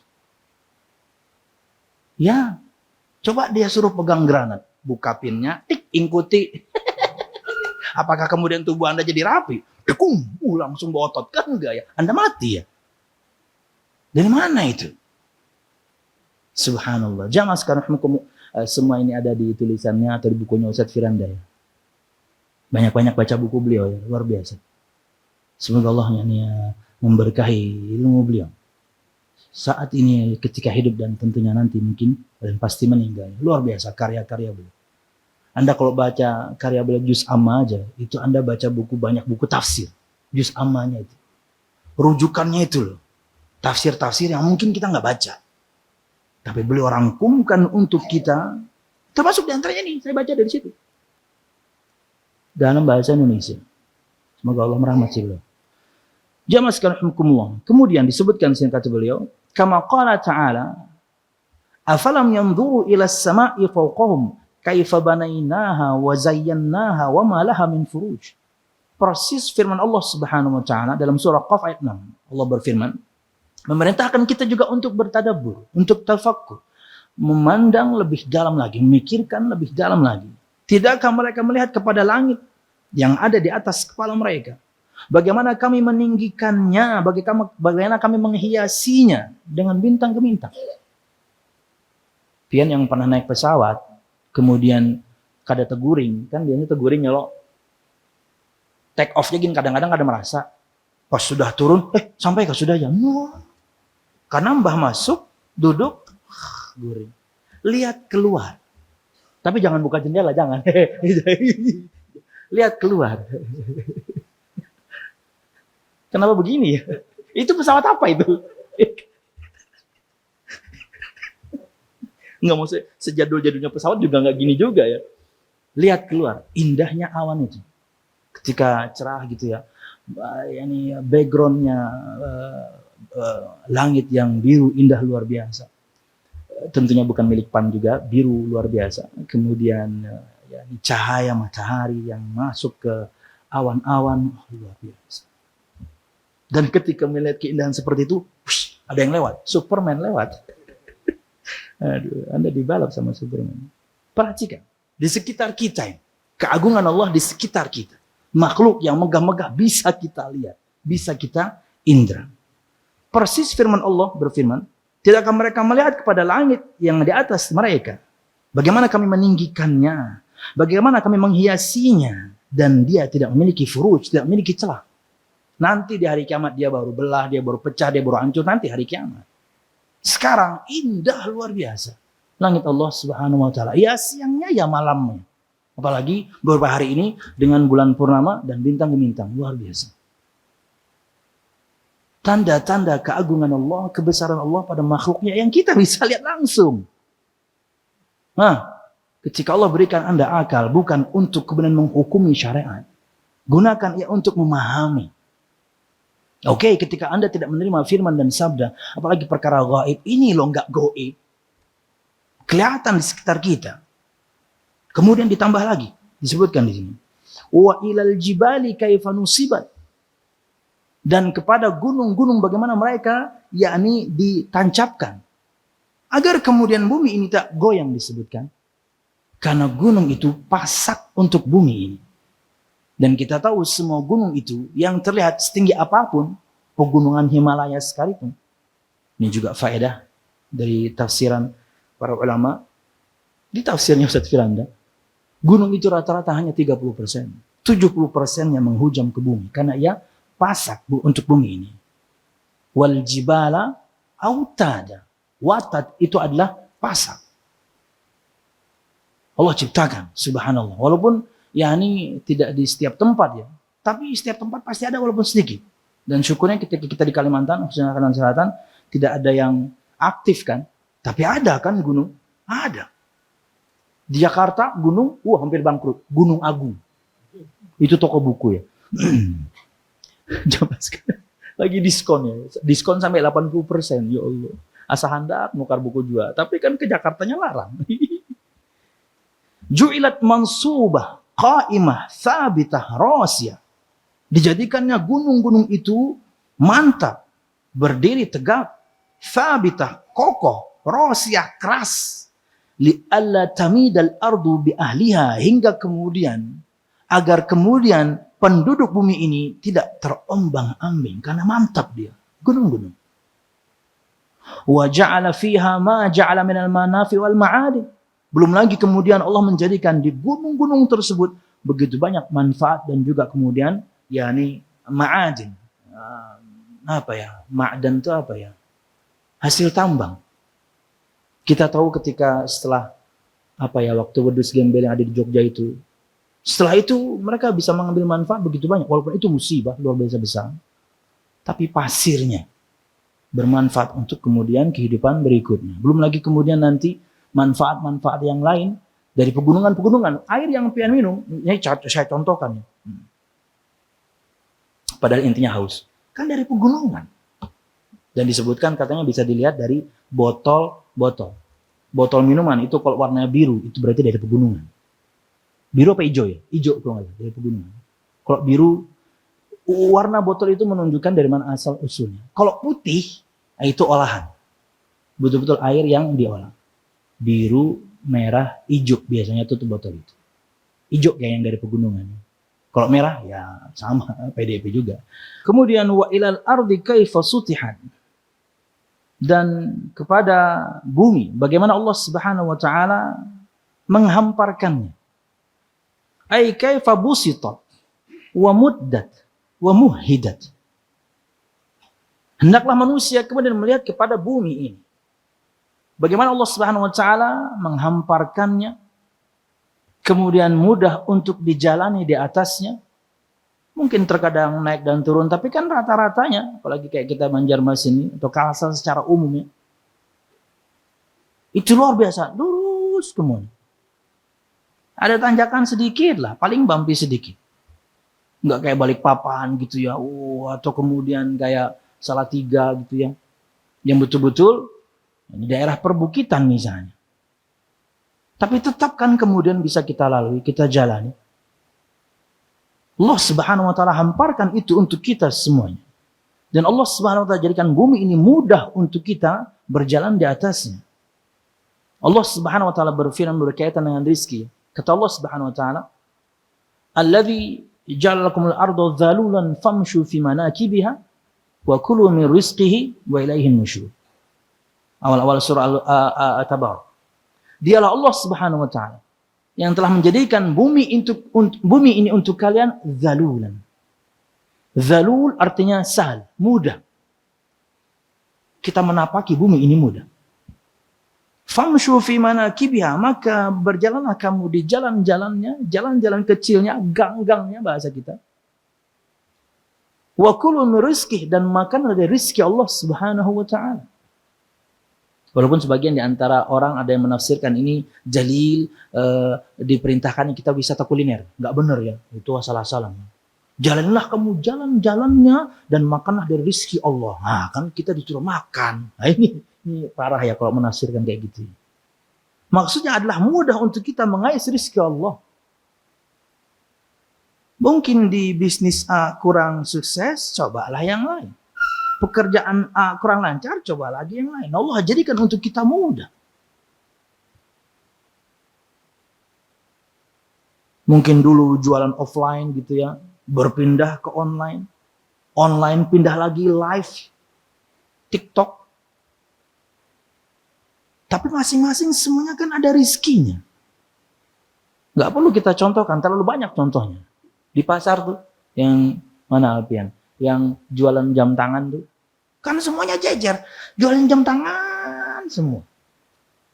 Ya, coba dia suruh pegang granat, buka pinnya, tik, ikuti. Apakah kemudian tubuh Anda jadi rapi? Dekung, langsung berotot, kan enggak ya? Anda mati ya? Dari mana itu? Subhanallah. Jamaah sekarang semua ini ada di tulisannya atau di bukunya Ustadz Firanda ya. Banyak-banyak baca buku beliau ya, luar biasa. Semoga Allah memberkahi ilmu beliau. Saat ini ketika hidup dan tentunya nanti mungkin dan pasti meninggal. Luar biasa karya-karya beliau. Anda kalau baca karya beliau juz amma aja, itu Anda baca banyak buku tafsir. Juz ammanya itu. Rujukannya itu loh. Tafsir-tafsir yang mungkin kita nggak baca. Tapi beliau rangkumkan untuk kita. Termasuk diantaranya nih, saya baca dari situ. Dalam bahasa Indonesia. Semoga Allah merahmati beliau. Jamaah sekalian hukumullah. Kemudian disebutkan singkat beliau. Kama qala ta'ala. Afalam yanzuru ila as-sama'i fawqahum. Kaifa banainaha wa zayyannaha wa ma laha min furuj. Persis firman Allah Subhanahu wa taala dalam surah Qaf ayat 6. Allah berfirman, memerintahkan kita juga untuk bertadabbur, untuk tafakkur, memandang lebih dalam lagi, memikirkan lebih dalam lagi. Tidakkah mereka melihat kepada langit yang ada di atas kepala mereka? Bagaimana kami meninggikannya, bagaimana kami menghiasinya dengan bintang gemintang. Pian yang pernah naik pesawat, kemudian kada teguring, kan biasanya teguring ya lo take off-nya gini, kadang-kadang kada merasa. Pas sudah turun, sampai ke sudah ya. Karena mbah masuk, duduk, guring. Lihat keluar. Tapi jangan buka jendela, jangan. Lihat keluar. Kenapa begini ya? Itu pesawat apa itu? Nggak mau sejadul-jadulnya pesawat juga nggak gini juga ya. Lihat keluar, indahnya awan itu. Ketika cerah gitu ya, ini backgroundnya langit yang biru indah luar biasa. Tentunya bukan milik PAN juga, biru luar biasa. Kemudian cahaya matahari yang masuk ke awan-awan luar biasa. Dan ketika melihat keindahan seperti itu, ada yang lewat, Superman lewat. Aduh, Anda dibalap sama Superman. Perhatikan, di sekitar kita ini, keagungan Allah di sekitar kita. Makhluk yang megah-megah bisa kita lihat, bisa kita indra. Persis firman Allah berfirman, tidakkah mereka melihat kepada langit yang di atas mereka? Bagaimana kami meninggikannya? Bagaimana kami menghiasinya? Dan dia tidak memiliki furuj, tidak memiliki celah. Nanti di hari kiamat dia baru belah, dia baru pecah, dia baru hancur nanti hari kiamat. Sekarang indah luar biasa. Langit Allah Subhanahu wa taala. Ya siangnya ya malamnya. Apalagi beberapa hari ini dengan bulan purnama dan bintang gemintang, luar biasa. Tanda-tanda keagungan Allah, kebesaran Allah pada makhluknya yang kita bisa lihat langsung. Nah, ketika Allah berikan Anda akal bukan untuk kemudian menghukumi syariat, gunakan ia untuk memahami. Oke, ketika Anda tidak menerima firman dan sabda, apalagi perkara gaib, ini loh nggak gaib. Kelihatan di sekitar kita. Kemudian ditambah lagi, disebutkan di sini. Wa ilal jibali kaifa nusibat. Dan kepada gunung-gunung bagaimana mereka yakni ditancapkan. Agar kemudian bumi ini tak goyang disebutkan. Karena gunung itu pasak untuk bumi ini. Dan kita tahu semua gunung itu yang terlihat setinggi apapun, pegunungan Himalaya sekalipun. Ini juga faedah dari tafsiran para ulama. Di tafsirnya Ustaz Firanda, gunung itu rata-rata hanya 30%. 70% yang menghujam ke bumi. Karena ia pasak untuk bumi ini. Wal jibala autada. Watat itu adalah pasak. Allah ciptakan, subhanallah. Walaupun yakni tidak di setiap tempat ya. Tapi setiap tempat pasti ada walaupun sedikit. Dan syukurnya ketika kita di Kalimantan, khususnya Kalimantan Selatan, tidak ada yang aktif kan. Tapi ada kan gunung? Ada. Di Jakarta gunung, hampir bangkrut. Gunung Agung. Itu toko buku ya. Coba sekarang. Lagi diskon ya. Diskon sampai 80%. Ya Allah. Asa hendak nukar buku juga. Tapi kan ke Jakartanya larang. Ju'ilat mansubah, qa'imah, thabitah, rasiyah. Dijadikannya gunung-gunung itu mantap, berdiri tegak, thabitah, kokoh, rasiyah, keras. Li'alla tamidal ardu bi ahliha. Hingga kemudian, agar kemudian penduduk bumi ini tidak terombang-ambing. Karena mantap dia, gunung-gunung. Wa ja'ala fiha ma ja'ala minal manafi wal ma'adin. Belum lagi kemudian Allah menjadikan di gunung-gunung tersebut begitu banyak manfaat dan juga kemudian yakni ma'adin. Ma'dan itu apa ya? Hasil tambang. Kita tahu ketika setelah waktu wedus gembel yang ada di Jogja itu. Setelah itu mereka bisa mengambil manfaat begitu banyak walaupun itu musibah luar biasa besar. Tapi pasirnya bermanfaat untuk kemudian kehidupan berikutnya. Belum lagi kemudian nanti manfaat-manfaat yang lain dari pegunungan-pegunungan. Air yang pian minum, ini saya contohkan. Padahal intinya haus. Kan dari pegunungan. Dan disebutkan katanya bisa dilihat dari botol-botol. Botol minuman itu kalau warnanya biru, itu berarti dari pegunungan. Biru apa hijau ya? Hijau kalau nggak salah, dari pegunungan. Kalau biru, warna botol itu menunjukkan dari mana asal usulnya. Kalau putih, itu olahan. Betul-betul air yang diolah. Biru, merah, hijau biasanya tutup botol itu. Hijau kayak yang dari pegunungan. Kalau merah ya sama PDP juga. Kemudian wa ilal ardi kaifa sutihat. Dan kepada bumi bagaimana Allah Subhanahu wa taala menghamparkannya. Ai kaifa busitat wa muddat wa muhidat. Hendaklah manusia kemudian melihat kepada bumi ini. Bagaimana Allah Subhanahu wa taala menghamparkannya, kemudian mudah untuk dijalani di atasnya. Mungkin terkadang naik dan turun, tapi kan rata-ratanya, apalagi kayak kita Banjarmasin ini atau Kalsel secara umumnya, itu luar biasa, lurus kemudian. Ada tanjakan sedikit lah, paling bumpy sedikit. Enggak kayak Balikpapan gitu ya, atau kemudian kayak Salatiga gitu ya, yang betul-betul di daerah perbukitan misalnya. Tapi tetap kan kemudian bisa kita lalui, kita jalani. Allah Subhanahu wa taala hamparkan itu untuk kita semuanya. Dan Allah Subhanahu wa taala jadikan bumi ini mudah untuk kita berjalan di atasnya. Allah Subhanahu wa taala berfirman berkaitan dengan rezeki. Kata Allah Subhanahu wa taala, "Alladzi ja'ala lakumul arda dhalulan famshu fi manakibiha wa kulu min rizqihi wa ilaihin nusyur." Awal-awal surah At-Tabarak. Dialah Allah Subhanahu wa taala yang telah menjadikan bumi ini untuk kalian zalulan. Zalul artinya sahal, mudah. Kita menapaki bumi ini mudah. Famshu fi manakibiha, maka berjalanlah kamu di jalan-jalannya, jalan-jalan kecilnya, gang-gangnya bahasa kita. Wa kulu min rizqih, dan makan dari rezeki Allah Subhanahu wa taala. Walaupun sebagian di antara orang ada yang menafsirkan ini dalil diperintahkan kita wisata kuliner. Enggak benar ya, itu asal-asalan. Jalanlah kamu jalan-jalannya dan makanlah dari rezeki Allah. Nah, kan kita disuruh makan. Nah, ini parah ya kalau menafsirkan kayak gitu. Maksudnya adalah mudah untuk kita mengais rezeki Allah. Mungkin di bisnis A kurang sukses, cobalah yang lain. Pekerjaan A kurang lancar, coba lagi yang lain. Allah jadikan untuk kita mudah. Mungkin dulu jualan offline gitu ya, berpindah ke online. Online pindah lagi live TikTok. Tapi masing-masing semuanya kan ada rizkinya. Gak perlu kita contohkan, terlalu banyak contohnya. Di pasar tuh, yang mana Alpian? Yang jualan jam tangan tuh. Kan semuanya jejer. Jualan jam tangan semua.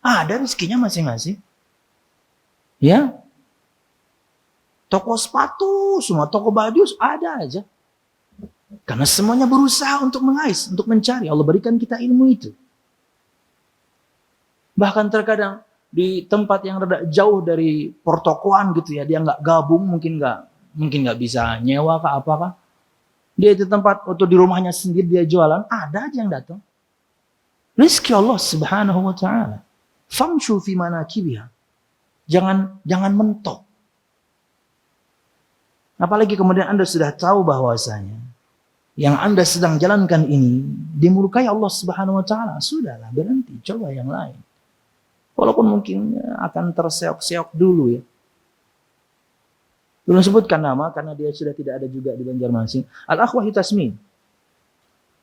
Ada rizkinya masing-masing. Ya. Toko sepatu, semua toko baju ada aja. Karena semuanya berusaha untuk mengais, untuk mencari. Allah berikan kita ilmu itu. Bahkan terkadang di tempat yang rada jauh dari pertokoan gitu ya, dia nggak gabung, mungkin nggak bisa nyewa kah apakah. Dia itu tempat atau di rumahnya sendiri dia jualan, ada aja yang datang. Rizki Allah Subhanahu wa taala. Famshu fi manakibiha. Jangan mentok. Apalagi kemudian Anda sudah tahu bahwasanya yang Anda sedang jalankan ini dimurkai Allah Subhanahu wa taala, sudahlah berhenti, coba yang lain. Walaupun mungkin akan terseok-seok dulu ya. Belum sebutkan nama karena dia sudah tidak ada juga di Banjarmasin. Al-Akhwah Tasmin.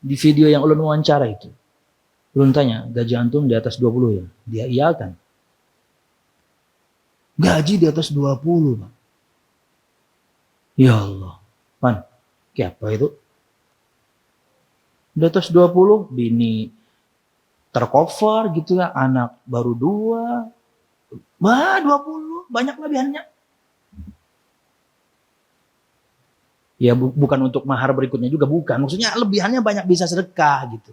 Di video yang ulun wawancara itu. Ulun tanya, gaji antum di atas 20 ya? Dia iyakan. Gaji di atas 20, Pak. Ya Allah. Man, apa itu? Di atas 20, bini tercover gitu ya, anak baru 2. Wah, 20, banyak lebihannya. Ya bukan untuk mahar berikutnya juga, bukan. Maksudnya lebihannya banyak, bisa sedekah gitu.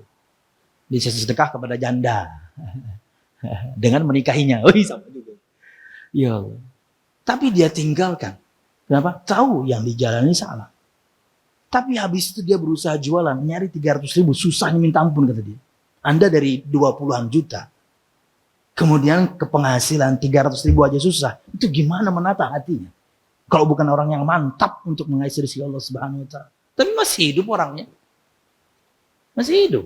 Bisa sedekah kepada janda. Dengan menikahinya. Oh, sama juga. Ya Allah. Tapi dia tinggalkan. Kenapa? Tahu yang dijalani salah. Tapi habis itu dia berusaha jualan, nyari 300.000, susahnya minta ampun kata dia. Anda dari 20-an juta, kemudian ke penghasilan 300.000 aja susah. Itu gimana menata hatinya? Kalau bukan orang yang mantap untuk mengais rezeki Allah Subhanahu wa taala. Tapi masih hidup orangnya. Masih hidup.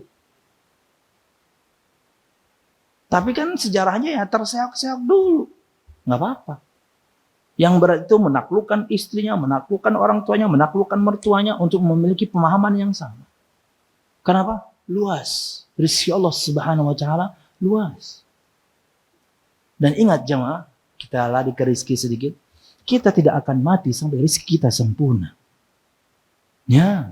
Tapi kan sejarahnya ya terseok-seok dulu. Nggak apa-apa. Yang berat itu menaklukkan istrinya, menaklukkan orang tuanya, menaklukkan mertuanya untuk memiliki pemahaman yang sama. Kenapa? Luas. Rezeki Allah Subhanahu wa taala luas. Dan ingat jemaah, kita lari ke rezeki sedikit. Kita tidak akan mati sampai rezeki kita sempurna. Ya.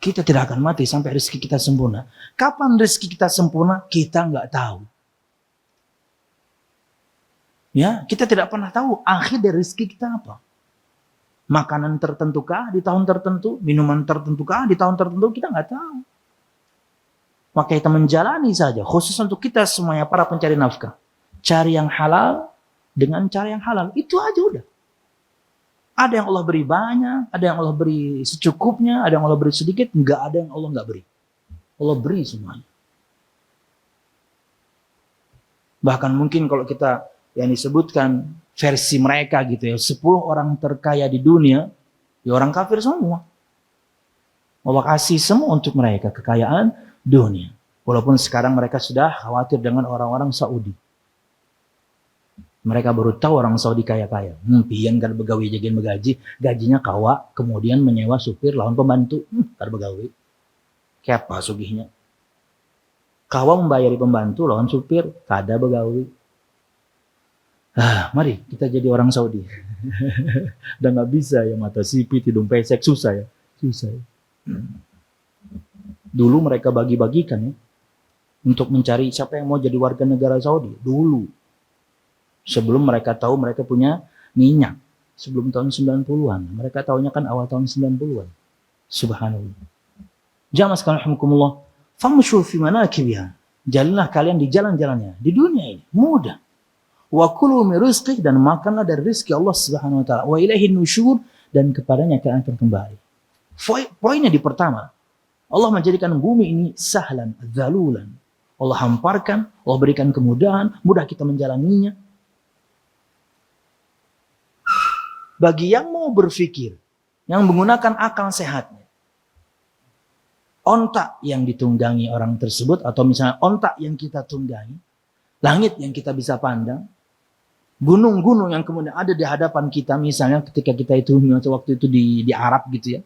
Kita tidak akan mati sampai rezeki kita sempurna. Kapan rezeki kita sempurna? Kita nggak tahu. Ya, kita tidak pernah tahu akhir dari rezeki kita apa. Makanan tertentukah di tahun tertentu, minuman tertentukah di tahun tertentu, kita nggak tahu. Maka kita menjalani saja, khusus untuk kita semuanya para pencari nafkah. Cari yang halal dengan cara yang halal, itu aja udah. Ada yang Allah beri banyak, ada yang Allah beri secukupnya, ada yang Allah beri sedikit, nggak ada yang Allah nggak beri. Allah beri semuanya. Bahkan mungkin kalau kita yang disebutkan versi mereka gitu ya, 10 orang terkaya di dunia, ya orang kafir semua. Allah kasih semua untuk mereka kekayaan dunia. Walaupun sekarang mereka sudah khawatir dengan orang-orang Saudi. Mereka baru tahu orang Saudi kaya-kaya. Pian kada begawi jagain begaji, gajinya kawa, kemudian menyewa supir lawan pembantu. Kada begawi. Kayak apa sugihnya? Kawa membayari pembantu lawan supir, kada begawi. Mari kita jadi orang Saudi. Dan nggak bisa ya, mata sipit, hidung pesek, susah ya. Susah ya. Dulu mereka bagi-bagikan ya. untuk mencari siapa yang mau jadi warga negara Saudi dulu. Sebelum mereka tahu mereka punya minyak. Sebelum tahun 90-an. Mereka tahunya kan awal tahun 90-an. Subhanallah. Jamaah sekalian rahimakumullah. Famshu fi manakibiha. Jalanlah kalian di jalan-jalannya. Di dunia ini. Mudah. Wa kulu min rizqih. Dan makanlah dari rezeki Allah Subhanahu wa ta'ala. Wa ilaihi nusyur. Dan kepadanya kalian akan kembali. Poinnya di pertama. Allah menjadikan bumi ini sahlan, zalulan. Allah hamparkan. Allah berikan kemudahan. Mudah kita menjalaninya. Bagi yang mau berpikir, yang menggunakan akal sehatnya, ontak yang ditunggangi orang tersebut, atau misalnya ontak yang kita tunggangi, langit yang kita bisa pandang, gunung-gunung yang kemudian ada di hadapan kita, misalnya ketika kita itu waktu itu di Arab gitu ya,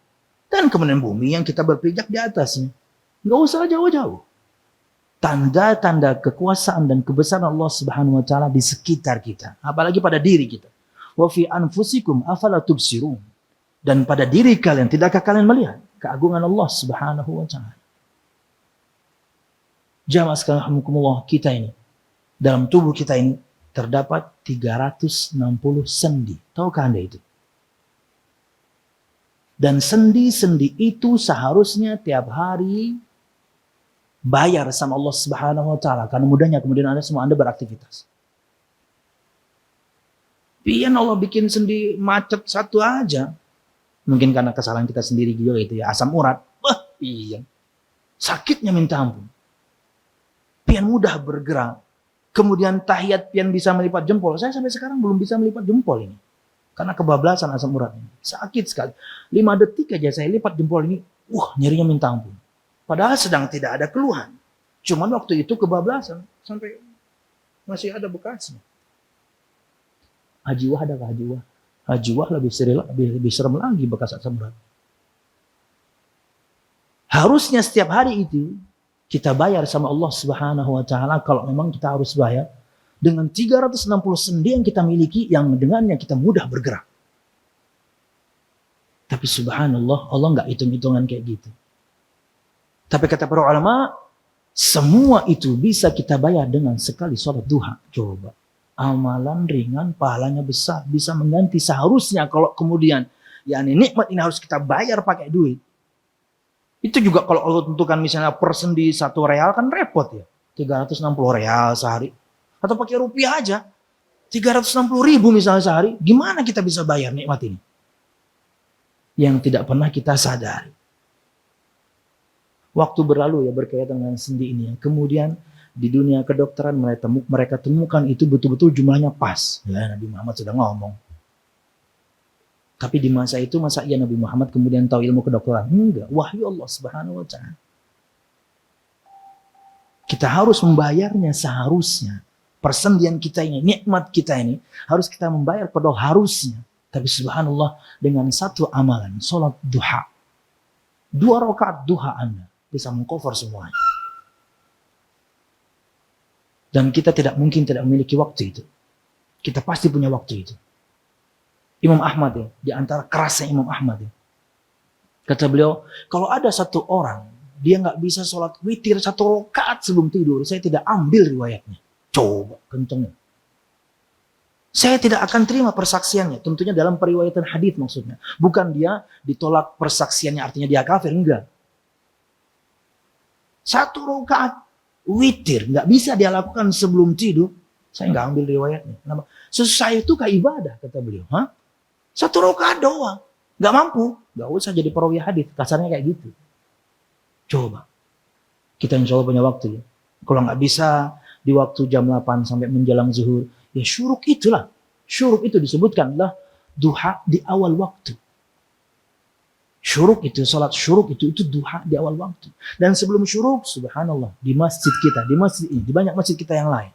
dan kemudian bumi yang kita berpijak di atasnya, nggak usah jauh-jauh. Tanda-tanda kekuasaan dan kebesaran Allah Subhanahu wa ta'ala di sekitar kita, apalagi pada diri kita. Wa fi anfusikum afala tubsirun. Dan pada diri kalian, tidakkah kalian melihat keagungan Allah Subhanahu wa ta'ala? Jamaah sekalian rahimakumullah, kita ini, dalam tubuh kita ini terdapat 360 sendi. Tahukah Anda itu? Dan sendi-sendi itu seharusnya tiap hari bayar sama Allah Subhanahu wa ta'ala. Karena mudahnya kemudian Anda beraktivitas. Pian Allah bikin sendi macet satu aja. Mungkin karena kesalahan kita sendiri juga gitu ya. Asam urat. Wah, pian. Sakitnya minta ampun. Pian mudah bergerak. Kemudian tahiyat pian bisa melipat jempol. Saya sampai sekarang belum bisa melipat jempol ini. Karena kebablasan asam urat ini. Sakit sekali. 5 detik aja saya lipat jempol ini. Nyerinya minta ampun. Padahal sedang tidak ada keluhan. Cuman waktu itu kebablasan. Sampai masih ada bekasnya. Hajiwah adakah hajiwah? Hajiwah lebih serem lagi bekas asam urat. Harusnya setiap hari itu kita bayar sama Allah Subhanahu wa ta'ala, kalau memang kita harus bayar dengan 360 sendi yang kita miliki, yang dengannya kita mudah bergerak. Tapi subhanallah, Allah nggak hitung-hitungan kayak gitu. Tapi kata para ulama, semua itu bisa kita bayar dengan sekali sholat duha. Coba. Amalan ringan, pahalanya besar, bisa mengganti seharusnya. Kalau kemudian nikmat ini harus kita bayar pakai duit, itu juga kalau Allah tentukan misalnya per sendi 1 real kan repot ya, 360 real sehari, atau pakai rupiah aja 360.000 misalnya sehari, gimana kita bisa bayar nikmat ini yang tidak pernah kita sadari. Waktu berlalu ya berkaitan dengan sendi ini, kemudian di dunia kedokteran mereka temukan itu betul-betul jumlahnya pas. Ya, Nabi Muhammad sudah ngomong. Tapi di masa itu, masa iya Nabi Muhammad kemudian tahu ilmu kedokteran? Enggak, wahyu Allah Subhanahu wa ta'ala. Kita harus membayarnya seharusnya. Persendian kita ini, nikmat kita ini, harus kita membayar padahal harusnya. Tapi subhanallah, dengan satu amalan, sholat duha. 2 rakaat duha Anda bisa mengcover semuanya. Dan kita tidak mungkin tidak memiliki waktu itu. Kita pasti punya waktu itu. Imam Ahmad ya, di antara kerasnya Imam Ahmad ya. Kata beliau, kalau ada satu orang, dia nggak bisa sholat witir 1 rakaat sebelum tidur, saya tidak ambil riwayatnya. Coba, kencengnya. Saya tidak akan terima persaksiannya. Tentunya dalam periwayatan hadis maksudnya. Bukan dia ditolak persaksiannya artinya dia kafir, enggak. 1 rakaat. Witir, nggak bisa dia lakukan sebelum tidur, saya nggak ambil riwayatnya. Kenapa? Selesai itu kayak ibadah, kata beliau. 1 rakaat doang, nggak mampu, nggak usah jadi perawi hadis. Kasarnya kayak gitu. Coba, kita insya Allah punya waktu ya. Kalau nggak bisa di waktu jam 8 sampai menjelang zuhur, ya syuruk itulah. Syuruk itu disebutkanlah duha di awal waktu. Syuruk itu, salat syuruk itu duha di awal waktu. Dan sebelum syuruk, subhanallah, di masjid kita, di masjid ini, di banyak masjid kita yang lain.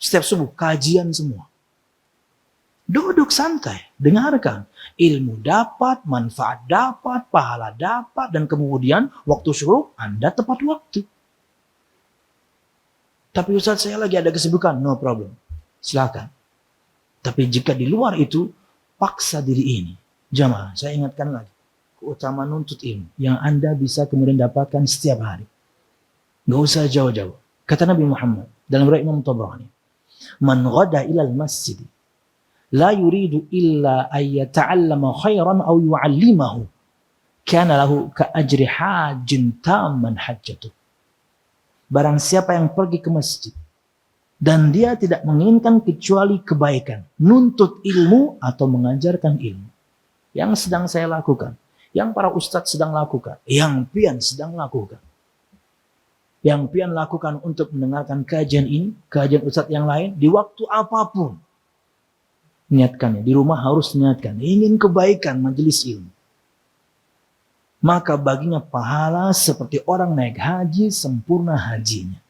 Setiap subuh, kajian semua. Duduk santai, dengarkan. Ilmu dapat, manfaat dapat, pahala dapat, dan kemudian waktu syuruk, Anda tepat waktu. Tapi Ustaz, saya lagi ada kesibukan, no problem. Silakan. Tapi jika di luar itu, paksa diri ini. Jamaah, saya ingatkan lagi. Keutamaan nuntut ilmu yang Anda bisa kemudian dapatkan setiap hari. Gak usah jauh-jauh. Kata Nabi Muhammad dalam riwayat Imam Tabrani, "Man ghada ilal masjid la yuridu illa ay yata'allama khairan aw yu'allimahu, kana lahu ka ajri hajjin tamman hajjatuh." Barang siapa yang pergi ke masjid dan dia tidak menginginkan kecuali kebaikan, nuntut ilmu atau mengajarkan ilmu. Yang sedang saya lakukan, yang para ustadz sedang lakukan, yang pian sedang lakukan. Yang pian lakukan untuk mendengarkan kajian ini, kajian ustadz yang lain, di waktu apapun. Niatkannya, di rumah harus niatkan, ingin kebaikan majelis ilmu. Maka baginya pahala seperti orang naik haji sempurna hajinya.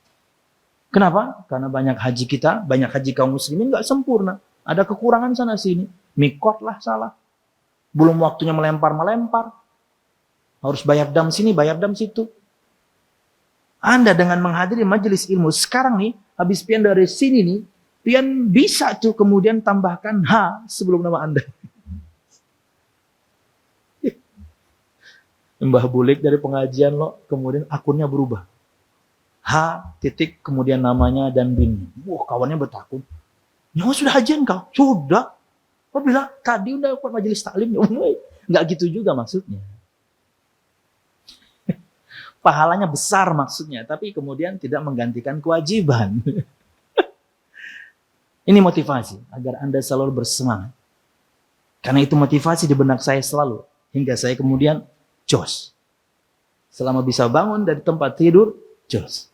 Kenapa? Karena banyak haji kita, banyak haji kaum muslimin gak sempurna. Ada kekurangan sana sini. Mikot lah salah. Belum waktunya melempar. Harus bayar dam sini, bayar dam situ. Anda dengan menghadiri majelis ilmu sekarang nih, habis pian dari sini nih, pian bisa tuh kemudian tambahkan H sebelum nama Anda. Mbah Bulik dari pengajian lo, kemudian akunnya berubah. H titik kemudian namanya dan bin. Wah, kawannya bertakun. Nyawa sudah hajian kau? Sudah. Kau bilang tadi udah ikut majelis taklim. Nggak gitu juga maksudnya. Pahalanya besar maksudnya, tapi kemudian tidak menggantikan kewajiban. Ini motivasi agar Anda selalu bersemangat. Karena itu motivasi di benak saya selalu. Hingga saya kemudian jos. Selama bisa bangun dari tempat tidur, jos.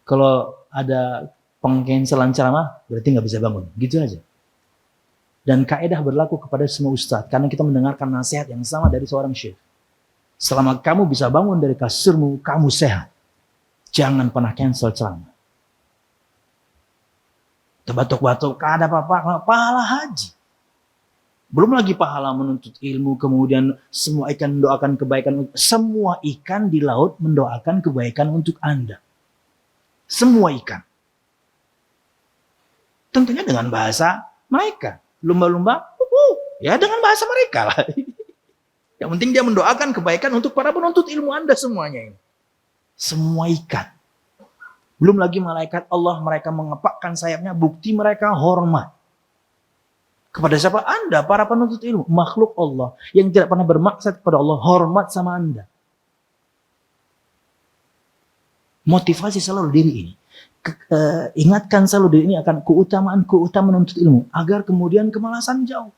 Kalau ada pengcancelan ceramah, berarti nggak bisa bangun. Gitu aja. Dan kaidah berlaku kepada semua ustadz. Karena kita mendengarkan nasihat yang sama dari seorang syekh. Selama kamu bisa bangun dari kasurmu, kamu sehat. Jangan pernah cancel ceramah. Terbatuk-batuk, ada apa-apa, pahala haji. Belum lagi pahala menuntut ilmu, kemudian semua ikan mendoakan kebaikan. Semua ikan di laut mendoakan kebaikan untuk Anda. Semua ikan. Tentunya dengan bahasa mereka. Lumba-lumba, ya dengan bahasa mereka lah. Yang penting dia mendoakan kebaikan untuk para penuntut ilmu Anda semuanya ini. Semua ikan. Belum lagi malaikat Allah, mereka mengepakkan sayapnya, bukti mereka hormat. Kepada siapa? Anda, para penuntut ilmu. Makhluk Allah yang tidak pernah bermaksud kepada Allah, hormat sama Anda. Motivasi selalu diri ini. Ingatkan selalu diri ini akan keutamaan menuntut ilmu. Agar kemudian kemalasan jauh.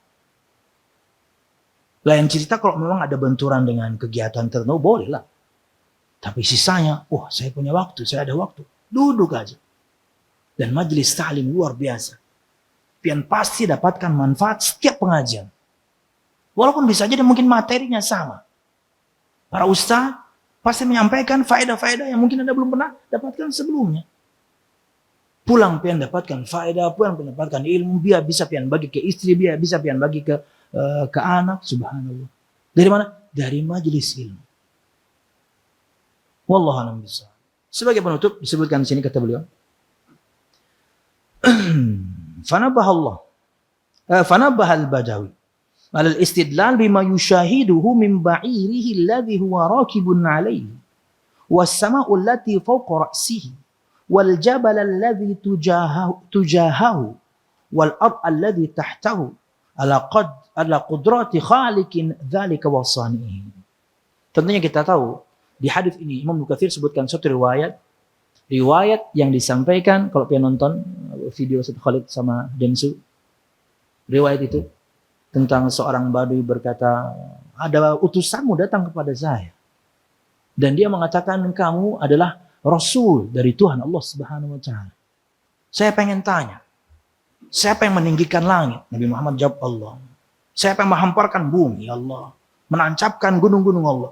Lain cerita kalau memang ada benturan dengan kegiatan tertentu, boleh lah. Tapi sisanya, wah saya punya waktu, saya ada waktu. Duduk aja. Dan majelis ta'lim luar biasa. Pian pasti dapatkan manfaat setiap pengajian. Walaupun bisa jadi mungkin materinya sama. Para ustaz pasti menyampaikan faedah-faedah yang mungkin Anda belum pernah dapatkan sebelumnya. Pulang pian dapatkan faedah, pulang pian dapatkan ilmu, biar bisa pian bagi ke istri, biar bisa pian bagi ke anak, subhanallah. Dari mana? Dari majelis ilmu. Wallahu a'lam bishawab. Sebagai penutup disebutkan di sini kata beliau, fanabbaha al-Badawi ala al-istidlal bima yushahiduhu min ba'irihi alladhi huwa rakibun 'alayhi was-sama'u allati fawqa ra'sihi wal jabal alladhi tujahahu wal ard alladhi tahtahu ala qudrati khaliqin dzalika wa sanihi. Tentunya kita tahu di hadis ini Imam Ibnu Katsir sebutkan satu riwayat yang disampaikan kalau pian nonton video Ustaz Khalid sama Densu. Riwayat itu tentang seorang badui berkata, ada utusanmu datang kepada saya. Dan dia mengatakan kamu adalah Rasul dari Tuhan Allah Subhanahu wa Ta'ala. Saya pengen tanya, siapa yang meninggikan langit? Nabi Muhammad jawab Allah. Siapa yang menghamparkan bumi? Allah. Menancapkan gunung-gunung Allah.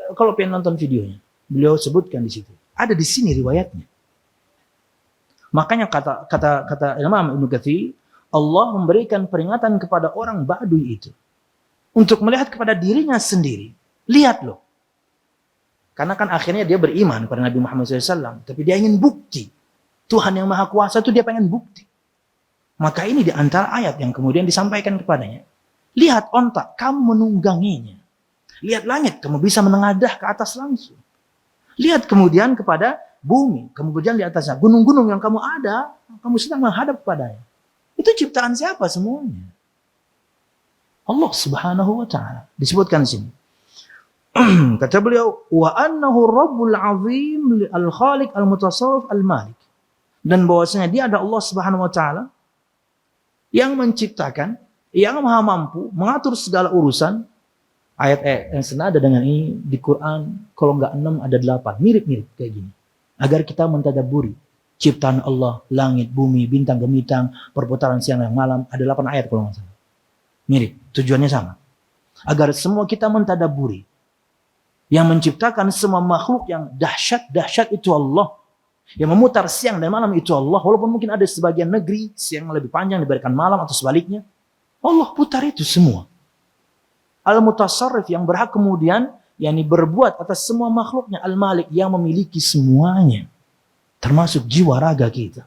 Kalau pengen nonton videonya, beliau sebutkan di situ. Ada di sini riwayatnya. Makanya kata Imam Ibnu Katsir, Allah memberikan peringatan kepada orang Badui itu untuk melihat kepada dirinya sendiri. Lihat loh. Karena kan akhirnya dia beriman kepada Nabi Muhammad SAW, tapi dia ingin bukti. Tuhan yang Maha Kuasa itu dia pengen bukti. Maka ini di antara ayat yang kemudian disampaikan kepadanya. Lihat ontak, kamu menungganginya. Lihat langit, kamu bisa menengadah ke atas langsung. Lihat kemudian kepada bumi, kamu berjalan di atasnya, gunung-gunung yang kamu ada, kamu sedang menghadap kepadanya. Itu ciptaan siapa semuanya? Allah Subhanahu wa taala. Disebutkan di sini. Kata beliau, wa annahu rabbul azim al-khaliq al-mutasarrif al-malik. Dan bahwasanya dia ada Allah Subhanahu wa taala yang menciptakan, yang maha mampu mengatur segala urusan. Ayat-ayat yang senada dengan ini di Quran, kalau enggak 6 ada 8, mirip-mirip kayak gini. Agar kita mentadabburi ciptaan Allah, langit, bumi, bintang, gemintang, perputaran siang dan malam, ada 8 ayat kalau nggak salah. Mirip, tujuannya sama. Agar semua kita mentadabburi. Yang menciptakan semua makhluk yang dahsyat itu Allah. Yang memutar siang dan malam itu Allah. Walaupun mungkin ada sebagian negeri siang lebih panjang diberikan malam atau sebaliknya. Allah putar itu semua. Al-Mutasarrif yang berhak kemudian yakni berbuat atas semua makhluknya. Al-Malik yang memiliki semuanya. Termasuk jiwa raga kita.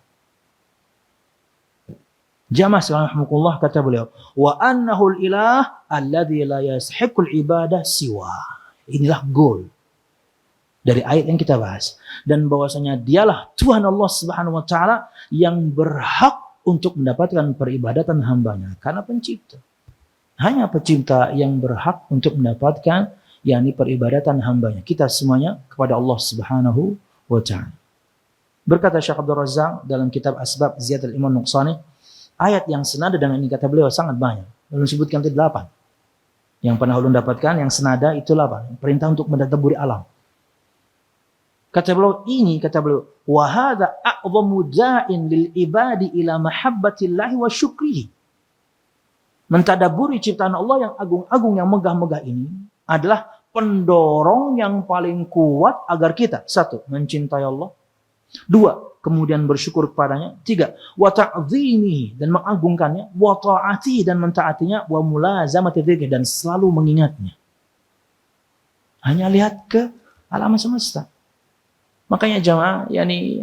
Jamaah rahimahullah kata beliau, wa annahul ilah alladzi la yastahiqul ibadah siwa. Inilah goal dari ayat yang kita bahas. Dan bahwasanya dialah Tuhan Allah Subhanahu wa taala yang berhak untuk mendapatkan peribadatan hambanya karena pencipta. Hanya pencipta yang berhak untuk mendapatkan yakni peribadatan hambanya. Kita semuanya kepada Allah Subhanahu wa taala. Berkata Syekh Abdul Razak dalam kitab Asbab Ziyadatul Iman Nuqsani, ayat yang senada dengan ini kata beliau sangat banyak. Lalu disebutkan itu 8. Yang pernah ulun dapatkan yang senada itu 8. Perintah untuk mentadabburi alam. Kata beliau, wa hadza a'dhamu da'in lil ibadi ila mahabbatillahi wa syukrihi. Mentadabburi ciptaan Allah yang agung-agung, yang megah-megah ini adalah pendorong yang paling kuat agar kita, 1, mencintai Allah. 2, kemudian bersyukur kepadanya. 3, wa ta'zimihi dan mengagungkannya, wa ta'atihi dan mentaatinya, wa mulazamati dzikri dan selalu mengingatnya. Hanya lihat ke alam semesta. Makanya jamaah yakni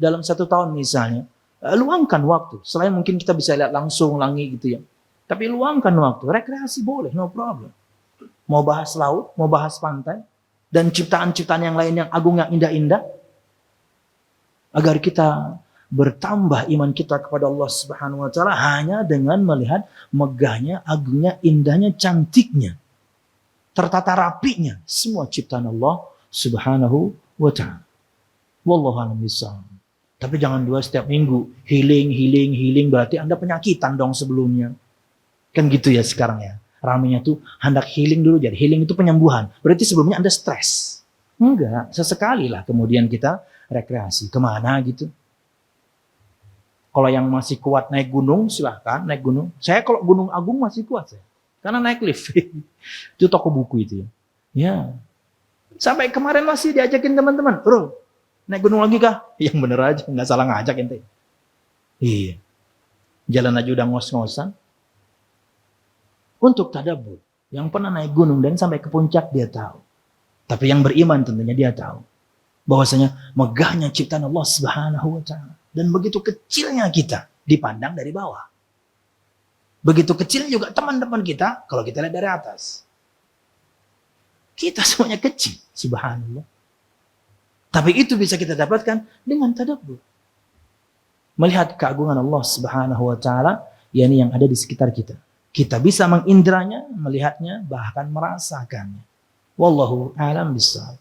dalam 1 tahun misalnya, luangkan waktu. Selain mungkin kita bisa lihat langsung langit gitu ya. Tapi luangkan waktu, rekreasi boleh, no problem. Mau bahas laut, mau bahas pantai, dan ciptaan-ciptaan yang lain yang agung, yang indah-indah. Agar kita bertambah iman kita kepada Allah Subhanahu wa taala hanya dengan melihat megahnya, agungnya, indahnya, cantiknya, tertata rapinya semua ciptaan Allah Subhanahu wa taala. Wallahu a'lam bishawab. Tapi jangan setiap minggu healing berarti Anda penyakitan dong sebelumnya. Kan gitu ya sekarang ya. Ramenya tuh hendak healing dulu, jadi healing itu penyembuhan. Berarti sebelumnya Anda stres. Enggak, sesekali lah kemudian kita rekreasi. Kemana gitu. Kalau yang masih kuat naik gunung, silahkan naik gunung. Saya kalau Gunung Agung masih kuat saya. Karena naik lift. Itu toko buku itu ya. Ya. Sampai kemarin masih diajakin teman-teman. Bro, naik gunung lagi kah? Yang bener aja, nggak salah ngajak ente. Iya. Jalan aja udah ngos-ngosan. Untuk tadabbur, yang pernah naik gunung dan sampai ke puncak dia tahu. Tapi yang beriman tentunya dia tahu bahwasanya megahnya ciptaan Allah Subhanahu wa taala dan begitu kecilnya kita dipandang dari bawah. Begitu kecilnya juga teman-teman kita kalau kita lihat dari atas. Kita semuanya kecil, subhanallah. Tapi itu bisa kita dapatkan dengan tadabbur. Melihat keagungan Allah Subhanahu wa taala yakni yang ada di sekitar kita. Kita bisa mengindranya, melihatnya, bahkan merasakannya. Wallahu a'lam bishawab.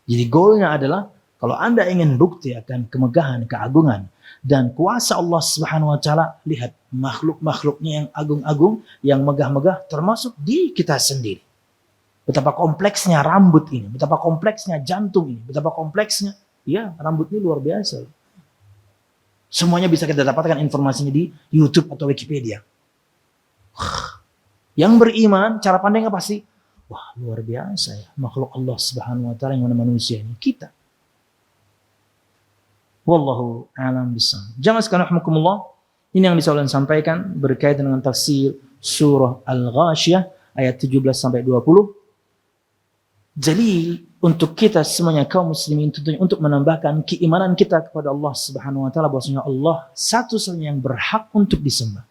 Jadi goalnya adalah kalau Anda ingin bukti akan kemegahan, keagungan dan kuasa Allah Subhanahu wa taala, lihat makhluk-makhluknya yang agung-agung, yang megah-megah termasuk diri kita sendiri. Betapa kompleksnya rambut ini, betapa kompleksnya jantung ini, betapa kompleksnya, ya rambut ini luar biasa. Semuanya bisa kita dapatkan informasinya di YouTube atau Wikipedia. Yang beriman, cara pandangnya pasti, wah luar biasa ya, makhluk Allah Subhanahu wa taala yang mana manusia ini, kita. Wallahu a'lam bishawab. Jamaah sekalian rahimakumullah, ini yang bisa ulun sampaikan berkaitan dengan tafsir surah Al-Ghasyiyah ayat 17 sampai 20. Jadi untuk kita semuanya kaum muslimin tentunya untuk menambahkan keimanan kita kepada Allah Subhanahu wa taala bahwasanya Allah satu-satunya yang berhak untuk disembah.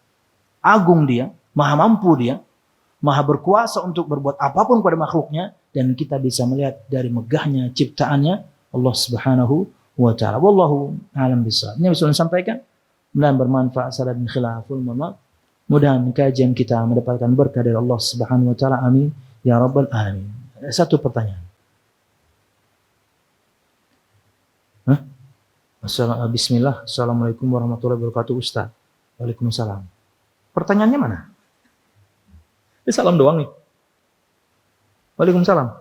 Agung dia, maha mampu dia, maha berkuasa untuk berbuat apapun pada makhluknya, dan kita bisa melihat dari megahnya ciptaannya Allah Subhanahu wa taala. Wallahu a'lam bishawab. Ini bisa sampaikan, mudah bermanfaat salat dan khilaful mamat. Mudah kajian kita mendapatkan berkah dari Allah Subhanahu wa taala. Amin ya rabbal alamin. Satu pertanyaan. Bismillah. Assalamualaikum warahmatullahi wabarakatuh Ustaz. Waalaikumsalam. Pertanyaannya mana? Salam doang nih. Waalaikumsalam.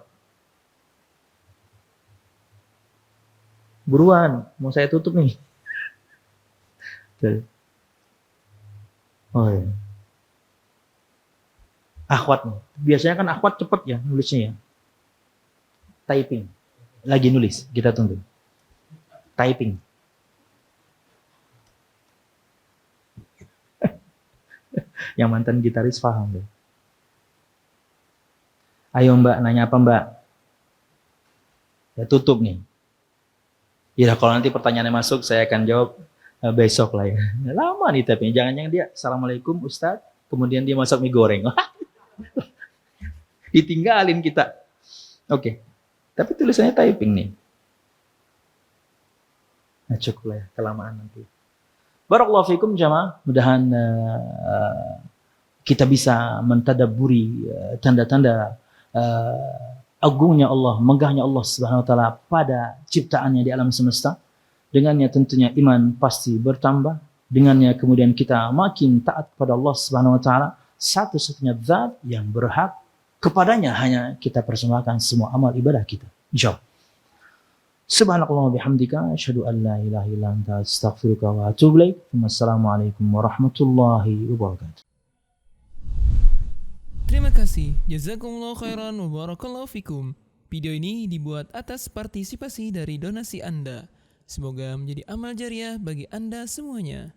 Buruan, mau saya tutup nih. Oh iya. Akhwat nih. Biasanya kan akhwat cepet ya nulisnya ya. Typing. Lagi nulis, kita tunggu. Typing. Yang mantan gitaris paham deh. Ayo Mbak, nanya apa Mbak? Ya tutup nih. Ya kalau nanti pertanyaannya masuk, saya akan jawab besok lah ya. Lama nih tapi jangan-jangan dia Assalamualaikum Ustaz, kemudian dia masak mie goreng. Ditinggalin kita. Oke. Tapi tulisannya typing nih. Nah cukup lah ya, kelamaan nanti. Barakallahu fikum jamaah, mudahan kita bisa mentadabburi tanda-tanda agungnya Allah, megahnya Allah Subhanahu wa taala pada ciptaannya di alam semesta. Dengannya tentunya iman pasti bertambah, dengannya kemudian kita makin taat kepada Allah Subhanahu wa taala, satu-satunya zat yang berhak kepadanya hanya kita persembahkan semua amal ibadah kita. Insyaallah. Subhanakallah bihamdika asyhadu an la ilaha illa anta astaghfiruka wa atubu ilaik. Wassalamualaikum warahmatullahi wabarakatuh. Terima kasih. Jazakumullah khairan wa barakallahu fikum. Video ini dibuat atas partisipasi dari donasi Anda. Semoga menjadi amal jariah bagi Anda semuanya.